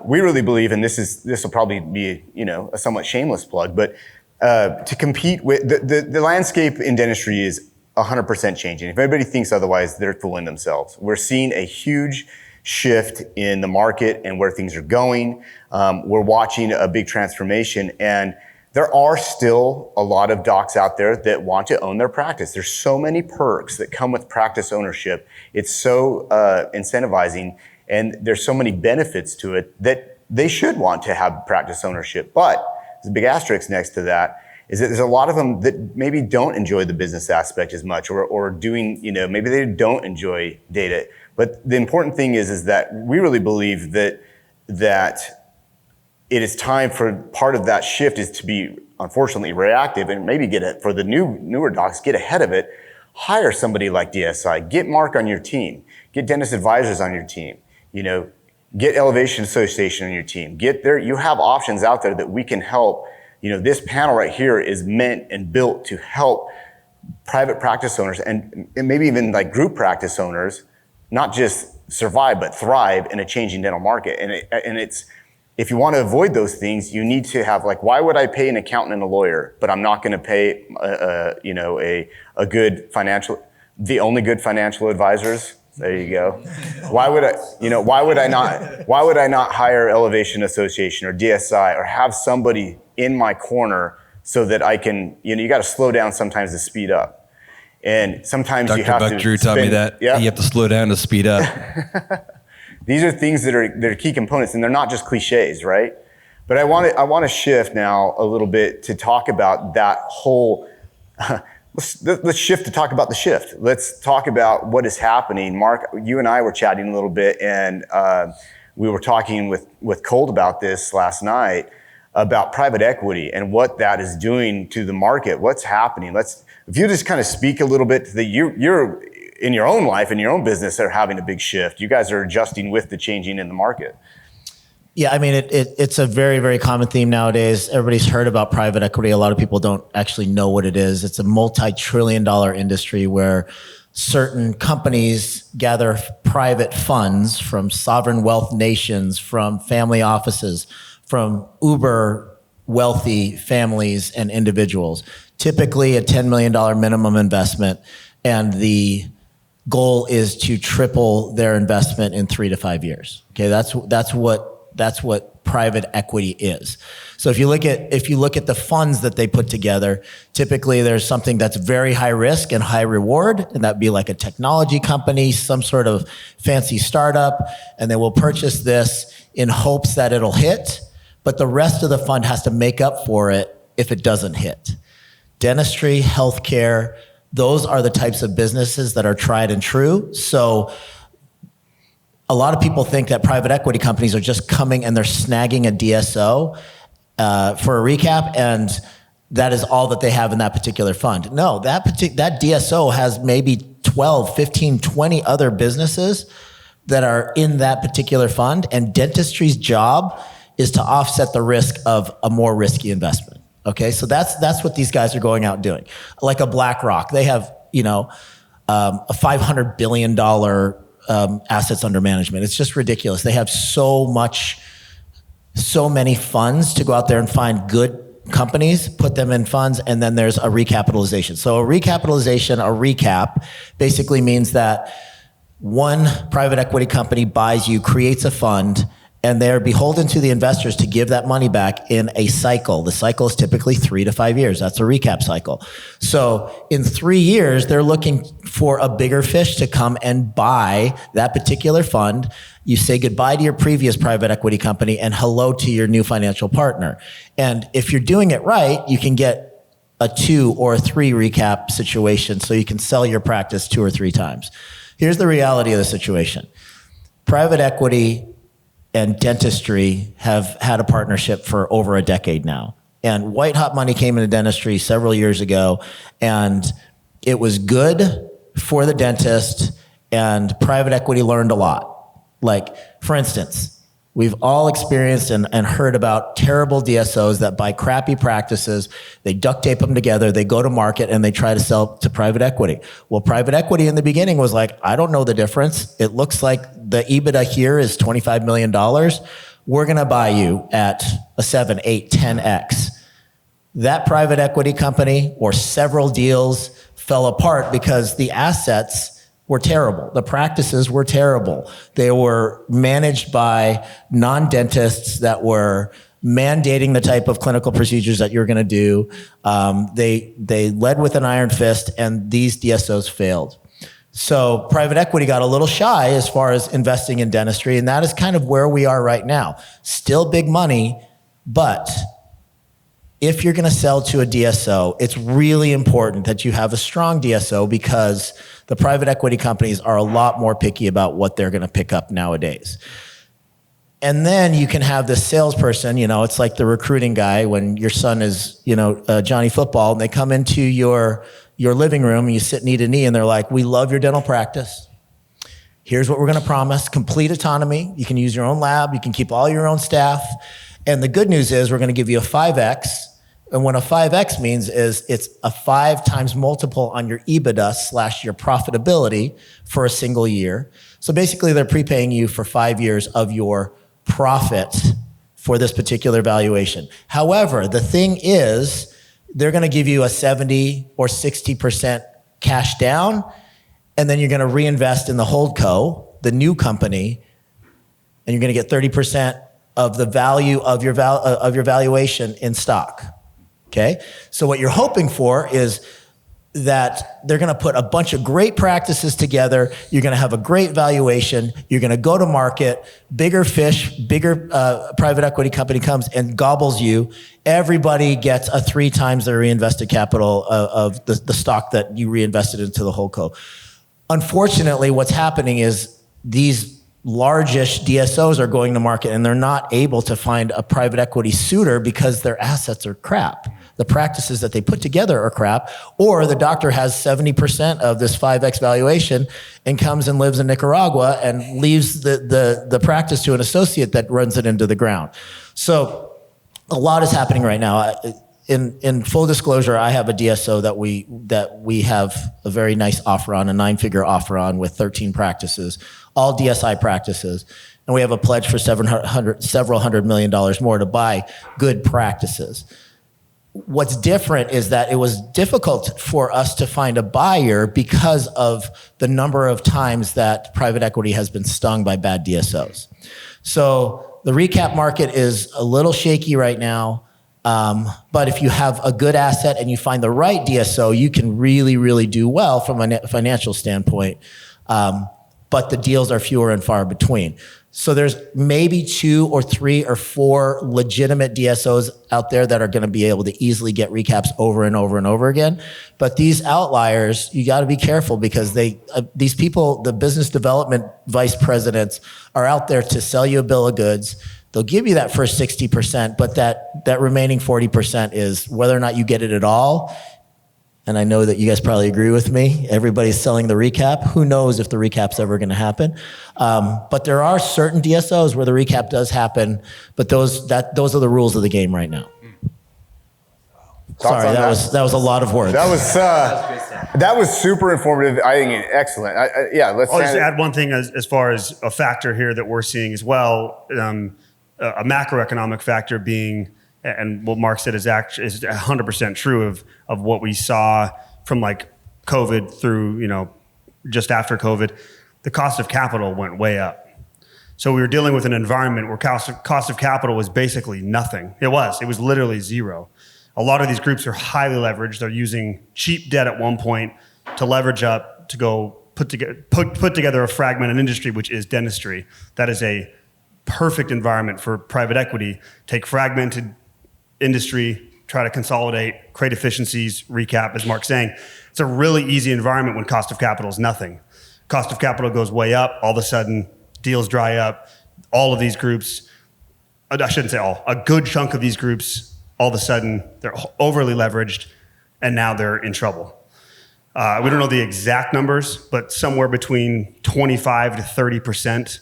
we really believe, and this will probably be, a somewhat shameless plug, but to compete with the landscape in dentistry is 100% changing. If anybody thinks otherwise, they're fooling themselves. We're seeing a huge shift in the market and where things are going. We're watching a big transformation, and there are still a lot of docs out there that want to own their practice. There's so many perks that come with practice ownership. It's so incentivizing, and there's so many benefits to it that they should want to have practice ownership. But there's a big asterisk next to that, is that there's a lot of them that maybe don't enjoy the business aspect as much, or doing, maybe they don't enjoy data. But the important thing is that we really believe that it is time for part of that shift is to be, unfortunately, reactive, and maybe for the newer docs, get ahead of it. Hire somebody like DSI. Get Mark on your team. Get dentist advisors on your team. Get Elevation Association on your team. You have options out there that we can help. This panel right here is meant and built to help private practice owners and maybe even like group practice owners, not just survive, but thrive in a changing dental market. And it's, if you want to avoid those things, you need to have, why would I pay an accountant and a lawyer, but I'm not going to pay, the only good financial advisors? There you go. Why would I not hire Elevation Association or DSI, or have somebody in my corner so that I can, you got to slow down sometimes to speed up. And sometimes Dr. you have to Drew taught me that. Yeah. You have to slow down to speed up. These are things that are key components, and they're not just cliches, right? But I want to shift now a little bit to talk about that whole. Let's shift to talk about the shift. Let's talk about what is happening. Mark, you and I were chatting a little bit, and we were talking with Colt about this last night, about private equity and what that is doing to the market. What's happening? If you just kind of speak a little bit to you're in your own life, in your own business, are having a big shift. You guys are adjusting with the changing in the market. Yeah, I mean, it's a very, very common theme nowadays. Everybody's heard about private equity. A lot of people don't actually know what it is. It's a multi-trillion-dollar industry where certain companies gather private funds from sovereign wealth nations, from family offices, from uber wealthy families and individuals. Typically a $10 million minimum investment, and the goal is to triple their investment in 3 to 5 years. Okay, that's what private equity is. So if you look at the funds that they put together, typically there's something that's very high risk and high reward, and that'd be like a technology company, some sort of fancy startup, and they will purchase this in hopes that it'll hit, but the rest of the fund has to make up for it if it doesn't hit. Dentistry, healthcare, those are the types of businesses that are tried and true. So a lot of people think that private equity companies are just coming and they're snagging a DSO for a recap, and that is all that they have in that particular fund. No, that DSO has maybe 12, 15, 20 other businesses that are in that particular fund, and dentistry's job is to offset the risk of a more risky investment. Okay, so that's what these guys are going out doing. Like a BlackRock, they have a $500 billion assets under management. It's just ridiculous. They have so many funds to go out there and find good companies, put them in funds, and then there's a recapitalization. So a recap, basically means that one private equity company buys you, creates a fund, And they're beholden to the investors to give that money back in a cycle. The cycle is typically 3 to 5 years. That's a recap cycle. So in 3 years, they're looking for a bigger fish to come and buy that particular fund. You say goodbye to your previous private equity company and hello to your new financial partner. And if you're doing it right, you can get a 2 or a 3 recap situation so you can sell your practice 2 or 3 times. Here's the reality of the situation. Private equity and dentistry have had a partnership for over a decade now. And white hot money came into dentistry several years ago, and it was good for the dentist, and private equity learned a lot. Like, for instance, we've all experienced and heard about terrible DSOs that buy crappy practices, they duct tape them together, they go to market, and they try to sell to private equity. Well, private equity in the beginning was like, I don't know the difference. It looks like the EBITDA here is $25 million. We're going to buy you at a 7, 8, 10x. That private equity company or several deals fell apart because the assets were terrible. The practices were terrible. They were managed by non-dentists that were mandating the type of clinical procedures that you're going to do. They led with an iron fist, and these DSOs failed. So private equity got a little shy as far as investing in dentistry, and that is kind of where we are right now. Still big money, but if you're going to sell to a DSO, it's really important that you have a strong DSO because the private equity companies are a lot more picky about what they're going to pick up nowadays. And then you can have this salesperson, it's like the recruiting guy when your son is, Johnny Football, and they come into your living room and you sit knee to knee and they're like, we love your dental practice. Here's what we're going to promise: complete autonomy. You can use your own lab. You can keep all your own staff. And the good news is we're going to give you a 5X. And what a 5X means is it's a 5 times multiple on your EBITDA / your profitability for a single year. So basically they're prepaying you for 5 years of your profit for this particular valuation. However, the thing is they're going to give you a 70 or 60% cash down, and then you're going to reinvest in the holdco, the new company, and you're going to get 30% of the value of your valuation in stock. Okay? So what you're hoping for is that they're going to put a bunch of great practices together. You're going to have a great valuation. You're going to go to market. Bigger fish, bigger private equity company comes and gobbles you. Everybody gets a 3 times their reinvested capital of the stock that you reinvested into the holdco. Unfortunately, what's happening is these largish DSOs are going to market and they're not able to find a private equity suitor because their assets are crap. The practices that they put together are crap, or the doctor has 70% of this 5X valuation and comes and lives in Nicaragua and leaves the practice to an associate that runs it into the ground. So a lot is happening right now. In full disclosure, I have a DSO that we have a very nice offer on, a 9-figure offer on with 13 practices, all DSI practices. And we have a pledge for several $100 million more to buy good practices. What's different is that it was difficult for us to find a buyer because of the number of times that private equity has been stung by bad DSOs. So the recap market is a little shaky right now. But if you have a good asset and you find the right DSO, you can really, really do well from a financial standpoint. But the deals are fewer and far between. So there's maybe 2 or 3 or 4 legitimate DSOs out there that are going to be able to easily get recaps over and over and over again. But these outliers, you got to be careful because these people, the business development vice presidents, are out there to sell you a bill of goods. They'll give you that first 60%, but that remaining 40% is whether or not you get it at all. And I know that you guys probably agree with me. Everybody's selling the recap. Who knows if the recap's ever going to happen? But there are certain DSOs where the recap does happen, but those are the rules of the game right now. Sorry, that was a lot of words. That was super informative. I think excellent. Let's. I'll just add one thing as far as a factor here that we're seeing as well. A macroeconomic factor being, and what Mark said is 100% true of what we saw from like COVID through, just after COVID, the cost of capital went way up. So we were dealing with an environment where cost of capital was basically nothing. It was literally zero. A lot of these groups are highly leveraged. They're using cheap debt at one point to leverage up to go put together a fragmented industry, which is dentistry. That is a perfect environment for private equity. Take fragmented industry, try to consolidate, create efficiencies, recap, as Mark's saying. It's a really easy environment when cost of capital is nothing. Cost of capital goes way up, all of a sudden deals dry up. All of these groups, I shouldn't say all, a good chunk of these groups, all of a sudden they're overly leveraged and now they're in trouble. We don't know the exact numbers, but somewhere between 25 to 30%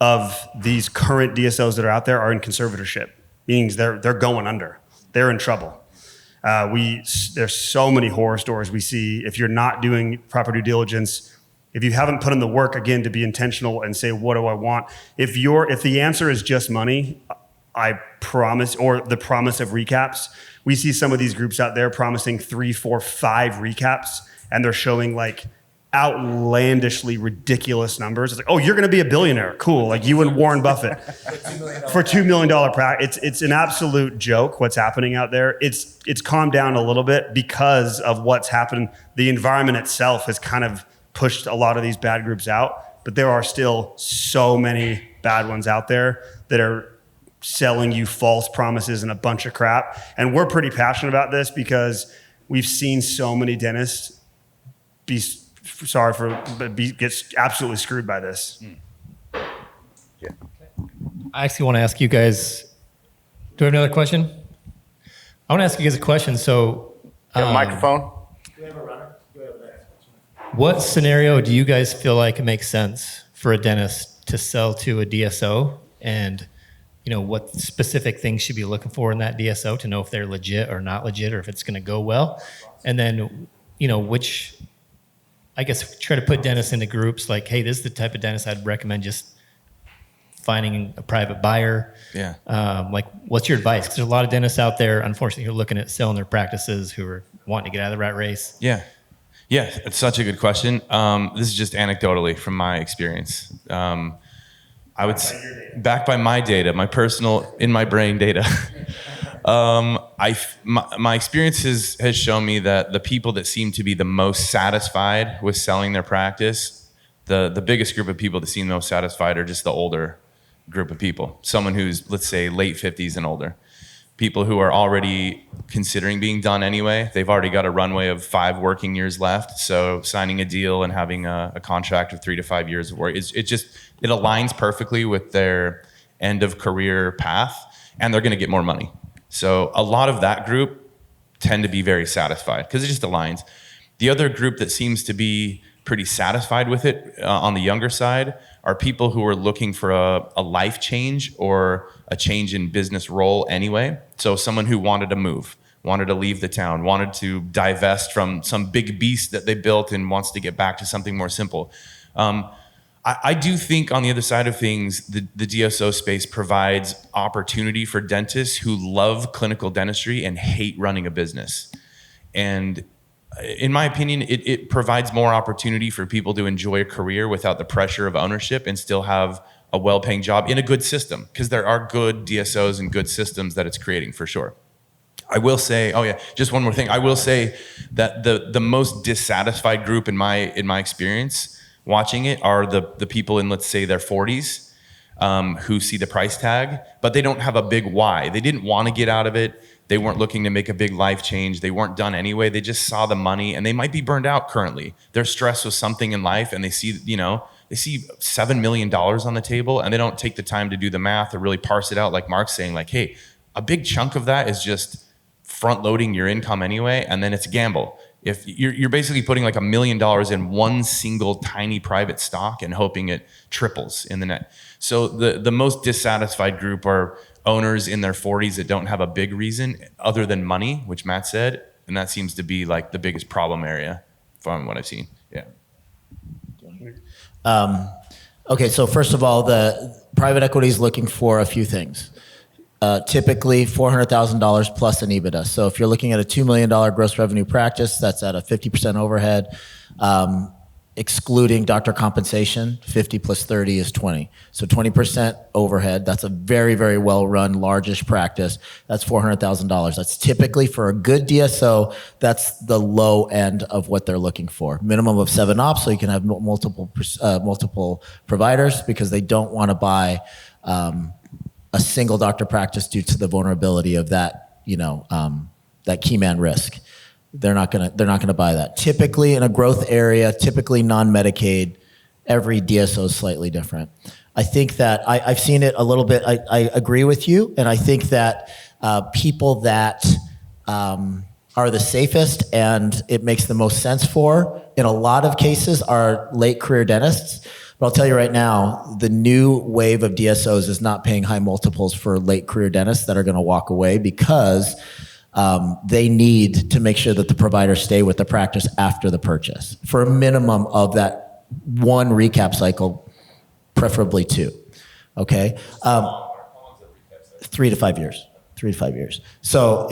of these current DSOs that are out there are in conservatorship, meaning they're going under. They're in trouble. There's so many horror stories we see. If you're not doing proper due diligence, if you haven't put in the work again to be intentional and say, what do I want? If the answer is just money, I promise, or the promise of recaps, we see some of these groups out there promising 3, 4, 5 recaps, and they're showing like outlandishly ridiculous numbers. It's like, oh, you're going to be a billionaire. Cool. Like you and Warren Buffett for $2 million practice. It's an absolute joke what's happening out there. It's calmed down a little bit because of what's happened. The environment itself has kind of pushed a lot of these bad groups out, but there are still so many bad ones out there that are selling you false promises and a bunch of crap. And we're pretty passionate about this because we've seen so many dentists get absolutely screwed by this. Yeah. I actually want to ask you guys, do I have another question? I want to ask you guys a question. So, You have a microphone? what scenario do you guys feel like it makes sense for a dentist to sell to a DSO? And, what specific things should be looking for in that DSO to know if they're legit or not legit, or if it's going to go well? And then, try to put dentists into groups like, hey, this is the type of dentist I'd recommend just finding a private buyer. Yeah. What's your advice? Because there's a lot of dentists out there, unfortunately, who are looking at selling their practices, who are wanting to get out of the rat race. Yeah. Yeah, it's such a good question. This is just anecdotally from my experience. I would backed by my data, my personal in my brain data. My experience has shown me that the people that seem to be the most satisfied with selling their practice, the biggest group of people that seem most satisfied are just the older group of people. Someone who's, let's say, late 50s and older. People who are already considering being done anyway. They've already got a runway of 5 working years left. So signing a deal and having a contract of 3 to 5 years of work, it aligns perfectly with their end of career path, and they're going to get more money. So a lot of that group tend to be very satisfied because it just aligns. The other group that seems to be pretty satisfied with it on the younger side are people who are looking for a life change or a change in business role anyway. So someone who wanted to move, wanted to leave the town, wanted to divest from some big beast that they built and wants to get back to something more simple. I do think on the other side of things, the DSO space provides opportunity for dentists who love clinical dentistry and hate running a business. And in my opinion, it provides more opportunity for people to enjoy a career without the pressure of ownership and still have a well-paying job in a good system, because there are good DSOs and good systems that it's creating for sure. I will say, just one more thing. I will say that the most dissatisfied group in my experience watching it are the people in, let's say, their 40s who see the price tag, but they don't have a big why. They didn't want to get out of it. They weren't looking to make a big life change. They weren't done anyway. They just saw the money, and they might be burned out currently. They're stressed with something in life, and they see $7 million on the table, and they don't take the time to do the math or really parse it out, like Mark's saying, like, hey, a big chunk of that is just front loading your income anyway, and then it's a gamble. If you're basically putting like $1 million in one single tiny private stock and hoping it triples in the net. So the most dissatisfied group are owners in their 40s that don't have a big reason other than money, which Matt said, and that seems to be like the biggest problem area from what I've seen. Yeah. Okay, so first of all, the private equity is looking for a few things. Typically $400,000 plus an EBITDA. So if you're looking at a $2 million gross revenue practice, that's at a 50% overhead. excluding doctor compensation, 50 plus 30 is 20. So 20% overhead. That's a very, very well-run, largish practice. That's $400,000. That's typically for a good DSO, that's the low end of what they're looking for. Minimum of 7 ops, so you can have multiple providers, because they don't want to buy a single doctor practice due to the vulnerability of that, that key man risk. They're not gonna buy that. Typically in a growth area, typically non-Medicaid, every DSO is slightly different. I think that I've seen it a little bit. I agree with you, and I think that people that are the safest and it makes the most sense for, in a lot of cases, are late career dentists. But I'll tell you right now, the new wave of DSOs is not paying high multiples for late career dentists that are going to walk away, because they need to make sure that the providers stay with the practice after the purchase for a minimum of that 1 recap cycle, preferably 2. Okay, 3 to 5 years. 3 to 5 years. So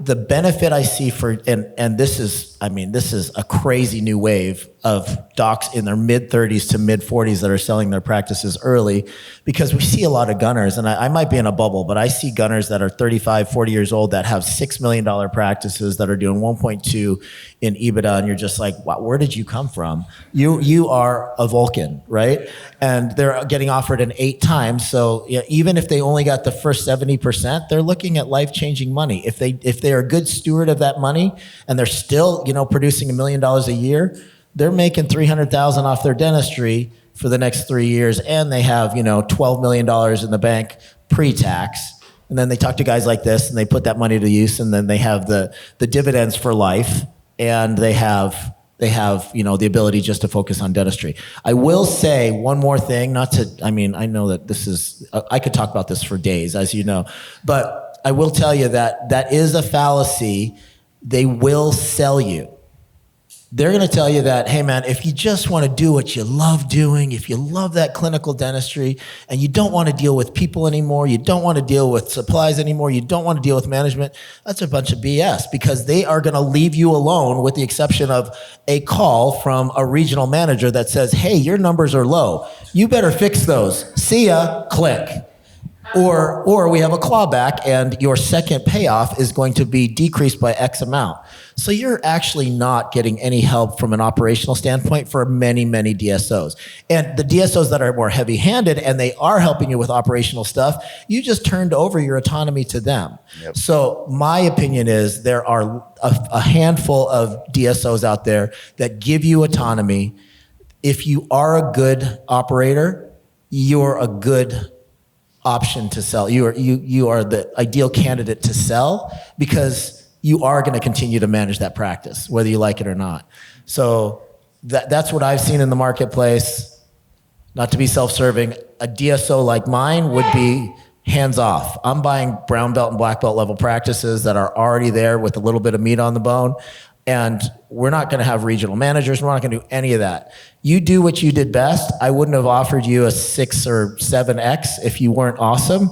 the benefit I see and this is a crazy new wave of docs in their mid-30s to mid-40s that are selling their practices early, because we see a lot of gunners, and I might be in a bubble, but I see gunners that are 35, 40 years old that have $6 million practices that are doing 1.2 in EBITDA, and you're just like, wow, where did you come from? You are a Vulcan, right? And they're getting offered an 8 times, so even if they only got the first 70%, they're looking at life-changing money. If they are a good steward of that money, and they're still, producing $1 million a year, they're making $300,000 off their dentistry for the next 3 years, and they have, $12 million in the bank pre-tax. And then they talk to guys like this, and they put that money to use, and then they have the dividends for life, and they have the ability just to focus on dentistry. I will say one more thing, I know that I could talk about this for days, as you know, but I will tell you that is a fallacy. They will sell you. They're going to tell you that, hey man, if you just want to do what you love doing, if you love that clinical dentistry, and you don't want to deal with people anymore, you don't want to deal with supplies anymore, you don't want to deal with management, that's a bunch of BS, because they are going to leave you alone, with the exception of a call from a regional manager that says, hey, your numbers are low. You better fix those. See ya, click. Or we have a clawback, and your second payoff is going to be decreased by X amount. So you're actually not getting any help from an operational standpoint for many, many DSOs. And the DSOs that are more heavy-handed and they are helping you with operational stuff, you just turned over your autonomy to them. Yep. So my opinion is there are a handful of DSOs out there that give you autonomy. If you are a good operator, you're a good option to sell. You are the ideal candidate to sell, because you are going to continue to manage that practice, whether you like it or not. So that's what I've seen in the marketplace. Not to be self-serving, a DSO like mine would be hands off. I'm buying brown belt and black belt level practices that are already there with a little bit of meat on the bone. And we're not going to have regional managers. We're not going to do any of that. You do what you did best. I wouldn't have offered you a 6 or 7X if you weren't awesome.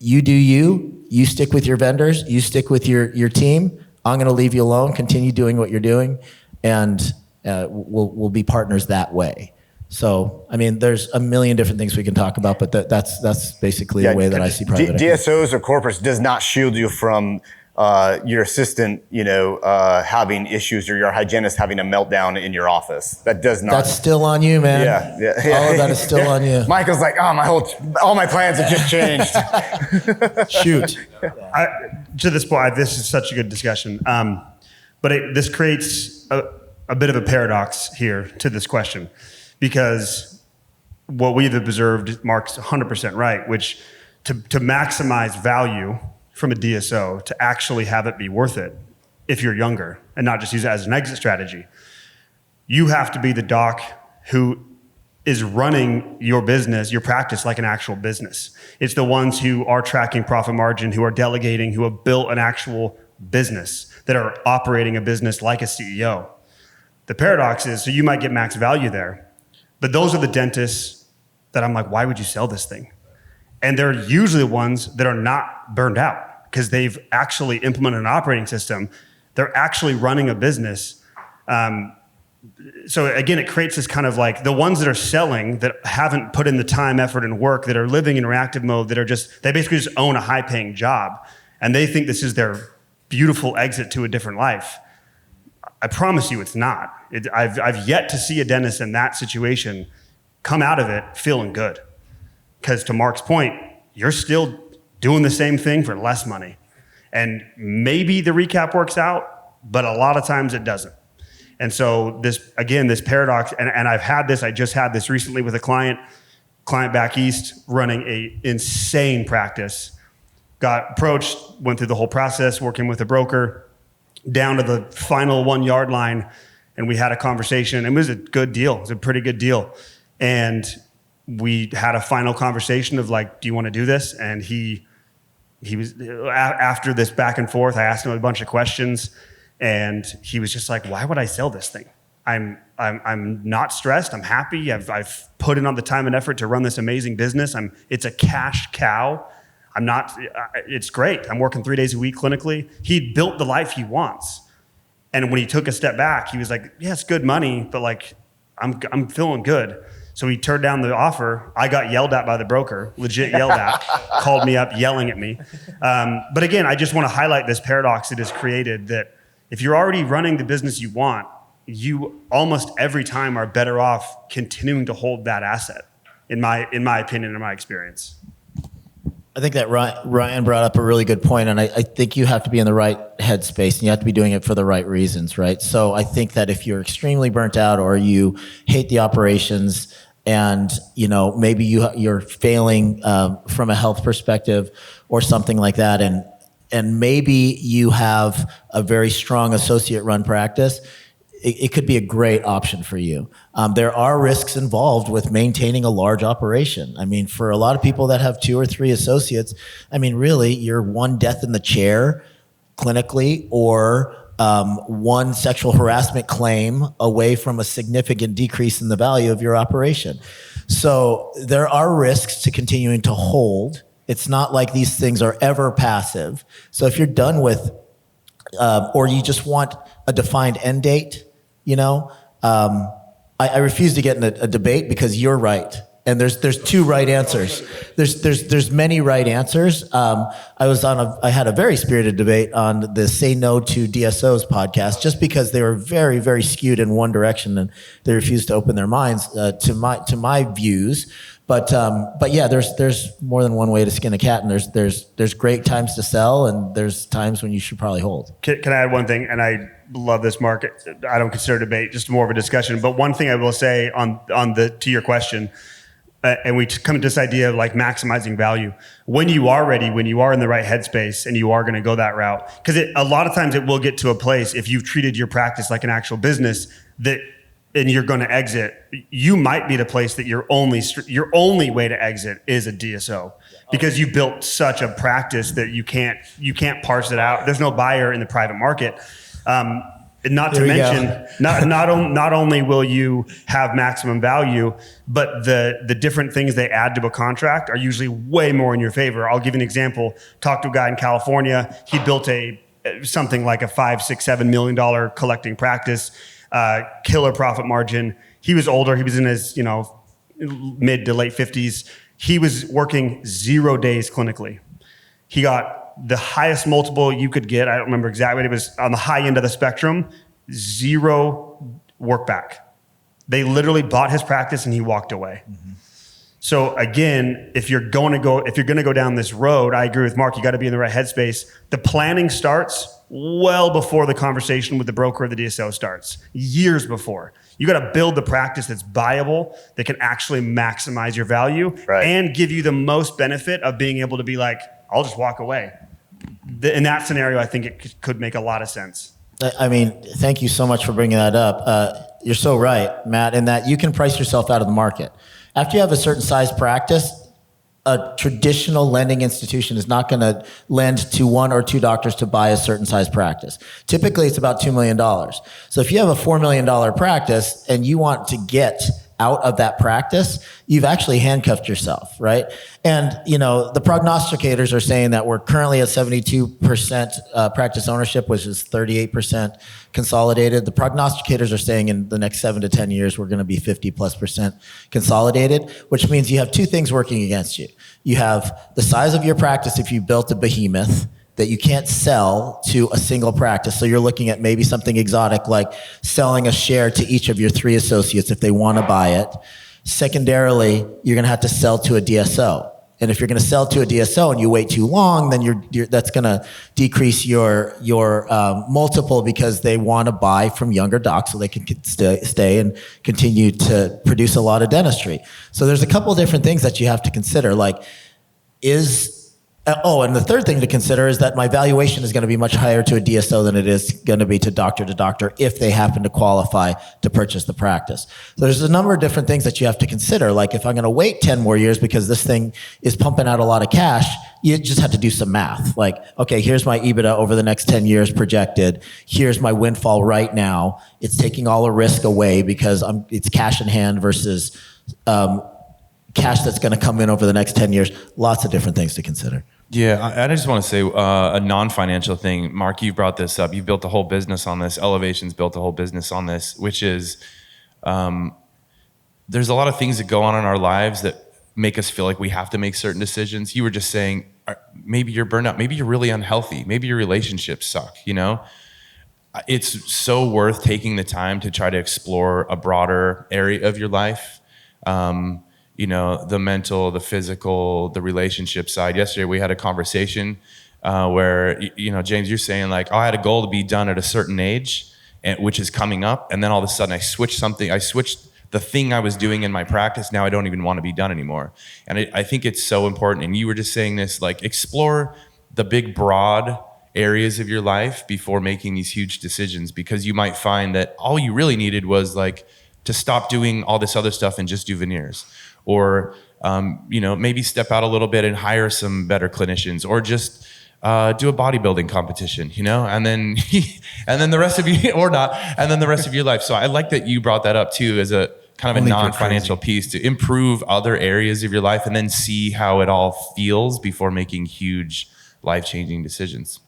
You do you. You stick with your vendors. You stick with your team. I'm going to leave you alone. Continue doing what you're doing, and we'll be partners that way. So, there's a million different things we can talk about, but that's basically the way that I see private equity. DSOs or corporates does not shield you from your assistant, having issues, or your hygienist having a meltdown in your office. That does not. That's still on you, man. Yeah. All of that is still on you. Michael's like, all my plans have just changed. Shoot. To this point, this is such a good discussion. But this creates a bit of a paradox here to this question, because what we've observed, Mark's 100% right, which to maximize value from a DSO, to actually have it be worth it if you're younger and not just use it as an exit strategy, you have to be the doc who is running your business, your practice, like an actual business. It's the ones who are tracking profit margin, who are delegating, who have built an actual business, that are operating a business like a CEO. The paradox is, so you might get max value there, but those are the dentists that I'm like, why would you sell this thing? And they're usually the ones that are not burned out, because they've actually implemented an operating system. They're actually running a business. so again, it creates this kind of like the ones that are selling that haven't put in the time, effort, and work, that are living in reactive mode, that are they basically just own a high-paying job, and they think this is their beautiful exit to a different life. I promise you, it's not. I've yet to see a dentist in that situation come out of it feeling good, because to Mark's point, you're still doing the same thing for less money, and maybe the recap works out, but a lot of times it doesn't. And so this paradox, and I just had this recently with a client back east running a insane practice, got approached, went through the whole process, working with a broker, down to the final 1 yard line, and we had a conversation. It was a good deal. It was a pretty good deal. And we had a final conversation of like, do you want to do this? And he was, after this back and forth, I asked him a bunch of questions. And he was just like, why would I sell this thing? I'm not stressed. I'm happy. I've put in all the time and effort to run this amazing business. It's a cash cow. It's great. I'm working 3 days a week clinically. He built the life he wants. And when he took a step back, he was like, yeah, it's good money, but like, I'm feeling good. So he turned down the offer. I got yelled at by the broker, legit yelled at, called me up, yelling at me. But again, I just want to highlight this paradox that is created, that if you're already running the business you want, you almost every time are better off continuing to hold that asset, in my opinion, in my experience. I think that Ryan brought up a really good point, and I think you have to be in the right headspace, and you have to be doing it for the right reasons, right? So I think that if you're extremely burnt out, or you hate the operations, and maybe you're failing from a health perspective or something like that, and maybe you have a very strong associate-run practice, it could be a great option for you. There are risks involved with maintaining a large operation. I mean, for a lot of people that have 2 or 3 associates, I mean, really, you're one death in the chair clinically, or one sexual harassment claim away from a significant decrease in the value of your operation. So there are risks to continuing to hold. It's not like these things are ever passive. So if you're done with, or you just want a defined end date, I refuse to get in a debate, because you're right. And there's 2 right answers. There's many right answers. I had a very spirited debate on the Say No to DSOs podcast, just because they were very, very skewed in one direction, and they refused to open their minds to my views. But yeah, there's more than one way to skin a cat, and there's great times to sell, and there's times when you should probably hold. Can I add one thing? And I love this, Mark. I don't consider debate, just more of a discussion. But one thing I will say to your question, and we come to this idea of like maximizing value. When you are ready, when you are in the right headspace, and you are going to go that route, because a lot of times it will get to a place, if you've treated your practice like an actual business, and you're going to exit, you might be at a place that your only way to exit is a DSO, because you built such a practice that you can't parse it out. There's no buyer in the private market. Not to mention, not only will you have maximum value, but the different things they add to a contract are usually way more in your favor. I'll give you an example. Talked to a guy in California. He built something like a $5, $6, $7 million collecting practice, killer profit margin. He was older. He was in his mid to late 50s. He was working 0 days clinically. He got the highest multiple you could get. I don't remember exactly. It was on the high end of the spectrum. 0 work back. They literally bought his practice and he walked away. Mm-hmm. So again, if you're going to go down this road, I agree with Mark. You got to be in the right headspace. The planning starts well before the conversation with the broker or the DSO starts. Years before. You got to build the practice that's viable, that can actually maximize your value, right, and give you the most benefit of being able to be like, I'll just walk away. In that scenario, I think it could make a lot of sense. I mean, thank you so much for bringing that up. You're so right, Matt, in that you can price yourself out of the market. After you have a certain size practice, a traditional lending institution is not going to lend to 1 or 2 doctors to buy a certain size practice. Typically, it's about $2 million. So if you have a $4 million practice and you want to get out of that practice, you've actually handcuffed yourself, right? And, the prognosticators are saying that we're currently at 72% practice ownership, which is 38% consolidated. The prognosticators are saying in the next 7 to 10 years, we're going to be 50+% consolidated, which means you have two things working against you. You have the size of your practice if you built a behemoth that you can't sell to a single practice. So you're looking at maybe something exotic like selling a share to each of your 3 associates if they want to buy it. Secondarily, you're going to have to sell to a DSO. And if you're going to sell to a DSO and you wait too long, then that's going to decrease your multiple because they want to buy from younger docs so they can stay and continue to produce a lot of dentistry. So there's a couple of different things that you have to consider. And the third thing to consider is that my valuation is going to be much higher to a DSO than it is going to be to doctor if they happen to qualify to purchase the practice. So there's a number of different things that you have to consider. Like if I'm going to wait 10 more years because this thing is pumping out a lot of cash, you just have to do some math. Like, okay, here's my EBITDA over the next 10 years projected. Here's my windfall right now. It's taking all the risk away because it's cash in hand versus cash that's going to come in over the next 10 years. Lots of different things to consider. Yeah, I just want to say a non-financial thing. Mark, you brought this up. You built a whole business on this. Elevation's built a whole business on this, which is there's a lot of things that go on in our lives that make us feel like we have to make certain decisions. You were just saying maybe you're burned out. Maybe you're really unhealthy. Maybe your relationships suck, It's so worth taking the time to try to explore a broader area of your life. The mental, the physical, the relationship side. Yesterday we had a conversation where, James, you're saying like, I had a goal to be done at a certain age, which is coming up. And then all of a sudden I switched the thing I was doing in my practice. Now I don't even want to be done anymore. And I think it's so important. And you were just saying this, like explore the big, broad areas of your life before making these huge decisions, because you might find that all you really needed was like to stop doing all this other stuff and just do veneers. Or, maybe step out a little bit and hire some better clinicians, or just do a bodybuilding competition, and then the rest of you, or not, and then the rest of your life. So I like that you brought that up too, as a kind of a non-financial piece to improve other areas of your life and then see how it all feels before making huge life-changing decisions.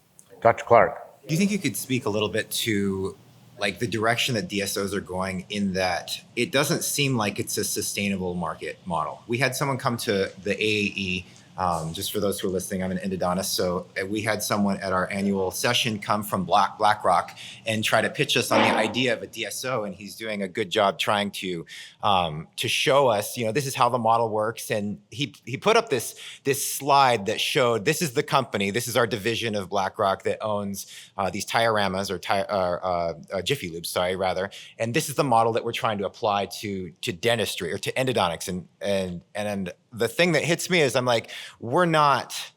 Dr. Clark. Do you think you could speak a little bit to like the direction that DSOs are going, in that it doesn't seem like it's a sustainable market model? We had someone come to the AAE, just for those who are listening, I'm an endodontist. So we had someone at our annual session come from BlackRock and try to pitch us on the idea of a DSO. And he's doing a good job trying to show us, this is how the model works. And he put up this slide that showed, this is the company, this is our division of BlackRock that owns these Tioramas or Jiffy Lubes, rather. And this is the model that we're trying to apply to dentistry or to endodontics. And the thing that hits me is I'm like, we're not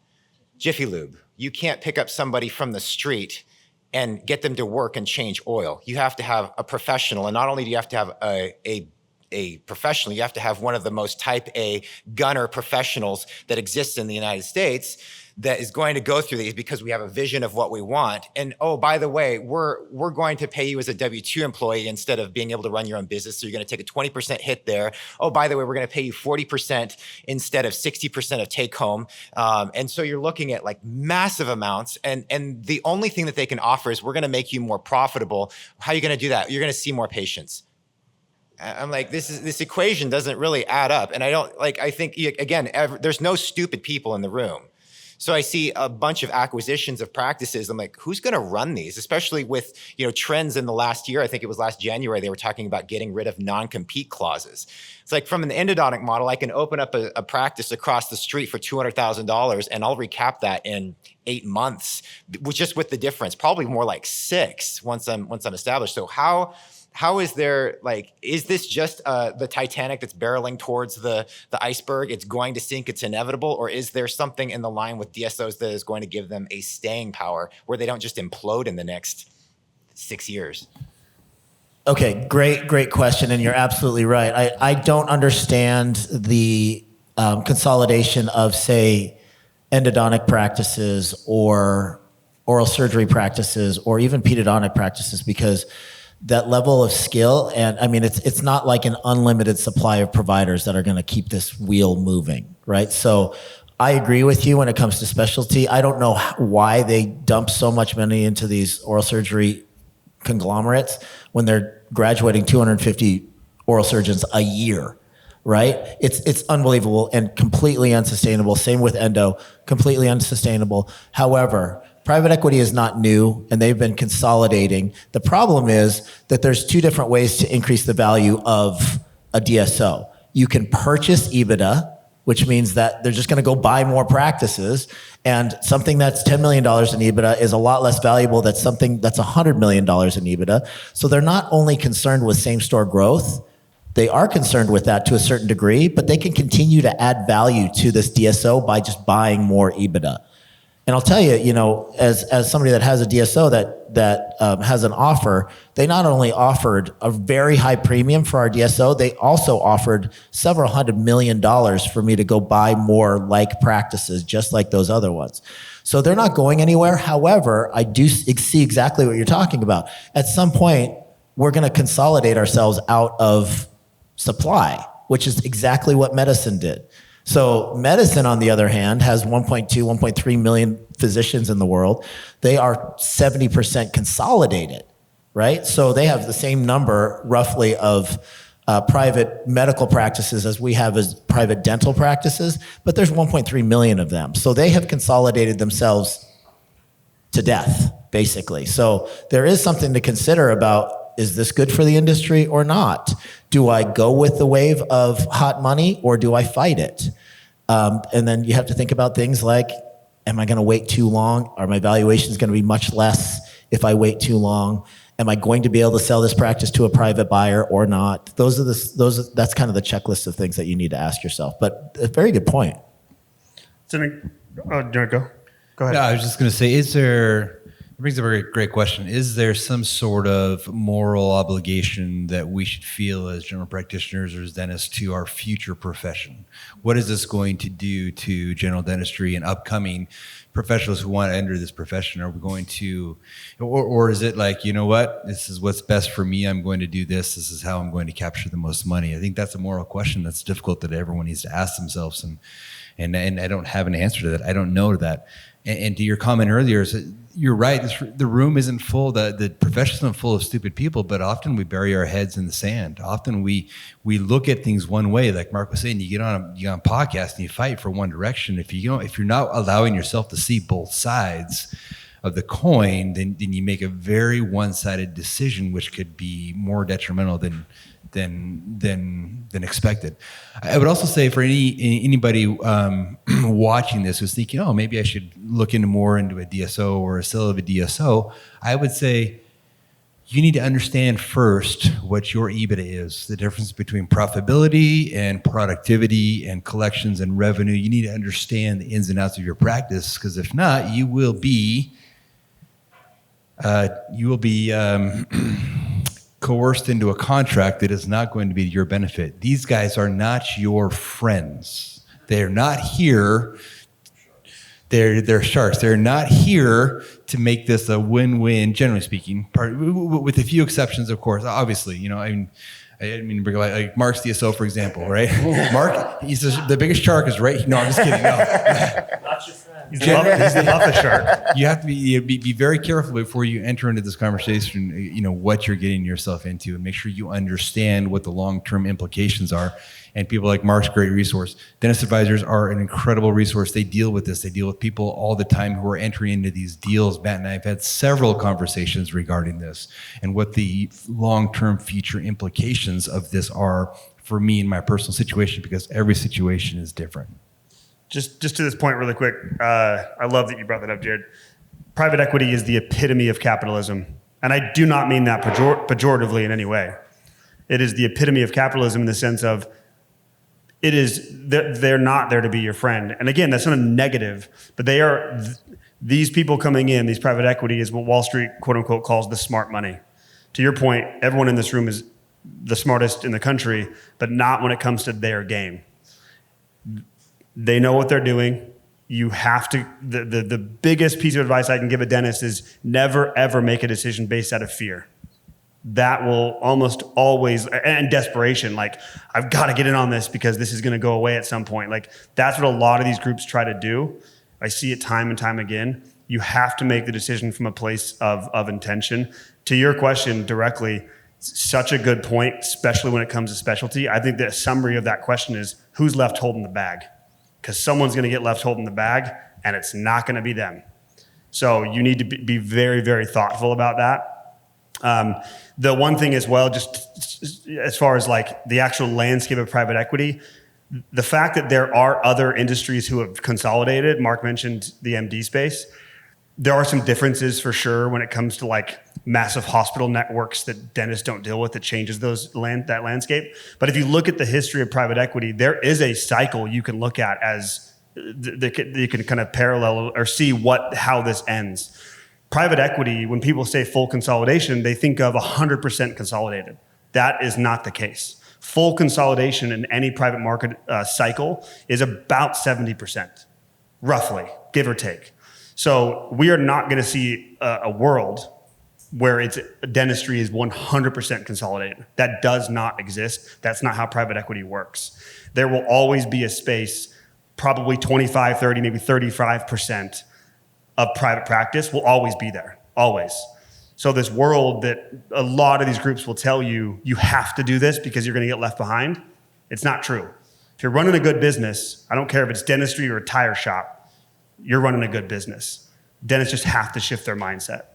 Jiffy Lube. You can't pick up somebody from the street and get them to work and change oil. You have to have a professional. And not only do you have to have a professional, you have to have one of the most type A gunner professionals that exists in the United States that is going to go through these, because we have a vision of what we want. And oh, by the way, we're going to pay you as a W-2 employee instead of being able to run your own business. So you're going to take a 20% hit there. Oh, by the way, we're going to pay you 40% instead of 60% of take home. And so you're looking at like massive amounts. And the only thing that they can offer is, we're going to make you more profitable. How are you going to do that? You're going to see more patients. I'm like, this equation doesn't really add up. And I think, again, there's no stupid people in the room. So I see a bunch of acquisitions of practices. I'm like, who's going to run these? Especially with, trends in the last year. I think it was last January, they were talking about getting rid of non-compete clauses. It's like, from an endodontic model, I can open up a practice across the street for $200,000 and I'll recap that in 8 months, just with the difference, probably more like 6 once I'm established. So how is there, is this just the Titanic that's barreling towards the iceberg? It's going to sink, it's inevitable? Or is there something in the line with DSOs that is going to give them a staying power where they don't just implode in the next 6 years? Okay, great question. And you're absolutely right. I don't understand the consolidation of, say, endodontic practices or oral surgery practices or even pedodontic practices, because that level of skill. And I mean, it's not like an unlimited supply of providers that are going to keep this wheel moving, right? So I agree with you when it comes to specialty. I don't know why they dump so much money into these oral surgery conglomerates when they're graduating 250 oral surgeons a year, right? It's unbelievable and completely unsustainable. Same with endo, completely unsustainable. However, private equity is not new and they've been consolidating. The problem is that there's two different ways to increase the value of a DSO. You can purchase EBITDA, which means that they're just going to go buy more practices. And something that's $10 million in EBITDA is a lot less valuable than something that's $100 million in EBITDA. So they're not only concerned with same store growth, they are concerned with that to a certain degree, but they can continue to add value to this DSO by just buying more EBITDA. And I'll tell you, you know, as somebody that has a DSO that has an offer, they not only offered a very high premium for our DSO, they also offered several $100 million for me to go buy more like practices, just like those other ones. So they're not going anywhere. However, I do see exactly what you're talking about. At some point, we're going to consolidate ourselves out of supply, which is exactly what medicine did. So medicine, on the other hand, has 1.2, 1.3 million physicians in the world. They are 70% consolidated, right? So they have the same number, roughly, of private medical practices as we have as private dental practices, but there's 1.3 million of them. So they have consolidated themselves to death, basically. So there is something to consider about, is this good for the industry or not? Do I go with the wave of hot money or do I fight it? And then you have to think about things like, am I going to wait too long? Are my valuations going to be much less if I wait too long? Am I going to be able to sell this practice to a private buyer or not? That's kind of the checklist of things that you need to ask yourself. But a very good point. Do you want to go? Go ahead. No, I was just going to say, it brings up a great question. Is there some sort of moral obligation that we should feel as general practitioners or as dentists to our future profession? What is this going to do to general dentistry and upcoming professionals who want to enter this profession? Are we going to, or is it like, you know what, this is what's best for me, I'm going to do this, this is how I'm going to capture the most money? I think that's a moral question that's difficult that everyone needs to ask themselves, and I don't have an answer to that. I don't know that. And to your comment earlier, you're right. The room isn't full. The profession isn't full of stupid people. But often we bury our heads in the sand. Often we look at things one way. Like Mark was saying, you get on a podcast and you fight for one direction. If you're not allowing yourself to see both sides of the coin, then you make a very one-sided decision, which could be more detrimental than expected. I would also say for anybody watching this who's thinking, oh, maybe I should look more into a DSO or a sale of a DSO, I would say you need to understand first what your EBITDA is, the difference between profitability and productivity and collections and revenue. You need to understand the ins and outs of your practice, because if not, you will be coerced into a contract that is not going to be to your benefit. These guys are not your friends. They're not here. They're sharks. They're not here to make this a win-win, generally speaking, with a few exceptions, of course. Obviously, I mean, like Mark's DSO, for example, right? Mark, the biggest shark is right. No, I'm just kidding. No. He's the Buffett shark. You have to be very careful before you enter into this conversation, what you're getting yourself into, and make sure you understand what the long-term implications are. And people like Mark's great resource. Dentist advisors are an incredible resource. They deal with this. They deal with people all the time who are entering into these deals. Matt and I have had several conversations regarding this and what the long-term future implications of this are for me in my personal situation, because every situation is different. Just to this point really quick, I love that you brought that up, Jared. Private equity is the epitome of capitalism. And I do not mean that pejoratively in any way. It is the epitome of capitalism in the sense of they're not there to be your friend. And again, that's not a negative, but they are, these people coming in, these private equity is what Wall Street, quote unquote, calls the smart money. To your point, everyone in this room is the smartest in the country, but not when it comes to their game. They know what they're doing. You have to, the biggest piece of advice I can give a dentist is never, ever make a decision based out of fear. that will almost always, and desperation, like, I've got to get in on this because this is going to go away at some point. Like, that's what a lot of these groups try to do. I see it time and time again. You have to make the decision from a place of intention. To your question directly, such a good point, especially when it comes to specialty. I think the summary of that question is, who's left holding the bag? Because someone's going to get left holding the bag, and it's not going to be them. So you need to be very, very thoughtful about that. The one thing as well, just as far as like the actual landscape of private equity, the fact that there are other industries who have consolidated, Mark mentioned the MD space, there are some differences for sure when it comes to like massive hospital networks that dentists don't deal with that changes that landscape. But if you look at the history of private equity, there is a cycle you can look at as you can kind of parallel or see how this ends. Private equity, when people say full consolidation, they think of 100% consolidated. That is not the case. Full consolidation in any private market cycle is about 70%, roughly, give or take. So we are not going to see a world where dentistry is 100% consolidated. That does not exist. That's not how private equity works. There will always be a space, probably 25, 30, maybe 35% of private practice will always be there, always. So this world that a lot of these groups will tell you, you have to do this because you're going to get left behind, it's not true. If you're running a good business, I don't care if it's dentistry or a tire shop, you're running a good business. Dentists just have to shift their mindset.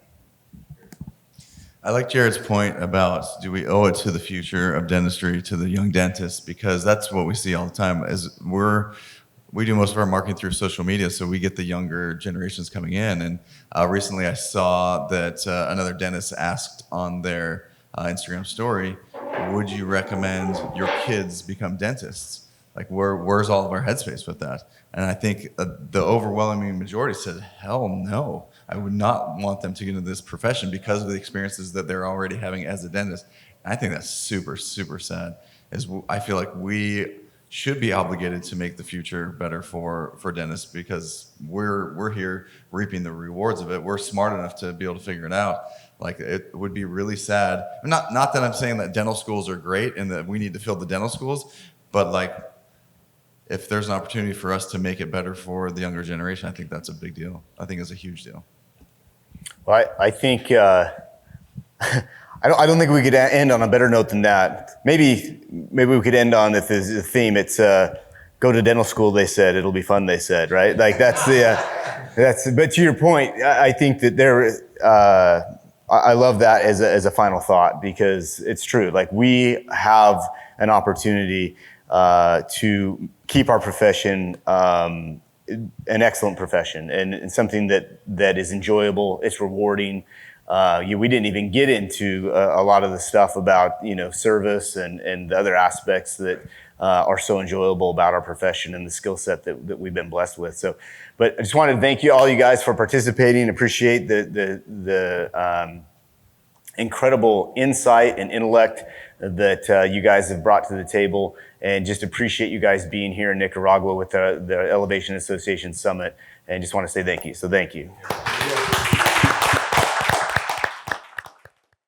I like Jared's point about, do we owe it to the future of dentistry, to the young dentists? Because that's what we see all the time. We do most of our marketing through social media, so we get the younger generations coming in. And recently I saw that another dentist asked on their Instagram story, would you recommend your kids become dentists? Like, where's all of our headspace with that? And I think the overwhelming majority said, hell no. I would not want them to get into this profession because of the experiences that they're already having as a dentist. And I think that's super, super sad. I feel like we should be obligated to make the future better for dentists because we're here reaping the rewards of it. We're smart enough to be able to figure it out. Like, it would be really sad. Not that I'm saying that dental schools are great and that we need to fill the dental schools, but like, if there's an opportunity for us to make it better for the younger generation, I think that's a big deal. I think it's a huge deal. Well, I think I don't think we could end on a better note than that. Maybe we could end on, if there's a theme, it's go to dental school, they said, it'll be fun, they said, right? Like, that's but to your point, I think that I love that as a final thought, because it's true. Like, we have an opportunity to keep our profession an excellent profession and something that is enjoyable, it's rewarding. We didn't even get into a lot of the stuff about, service and the other aspects that are so enjoyable about our profession and the skill set that we've been blessed with. So, but I just wanted to thank all you guys for participating. Appreciate the incredible insight and intellect that you guys have brought to the table, and just appreciate you guys being here in Nicaragua with the Elevation Association Summit, and just want to say thank you. So thank you.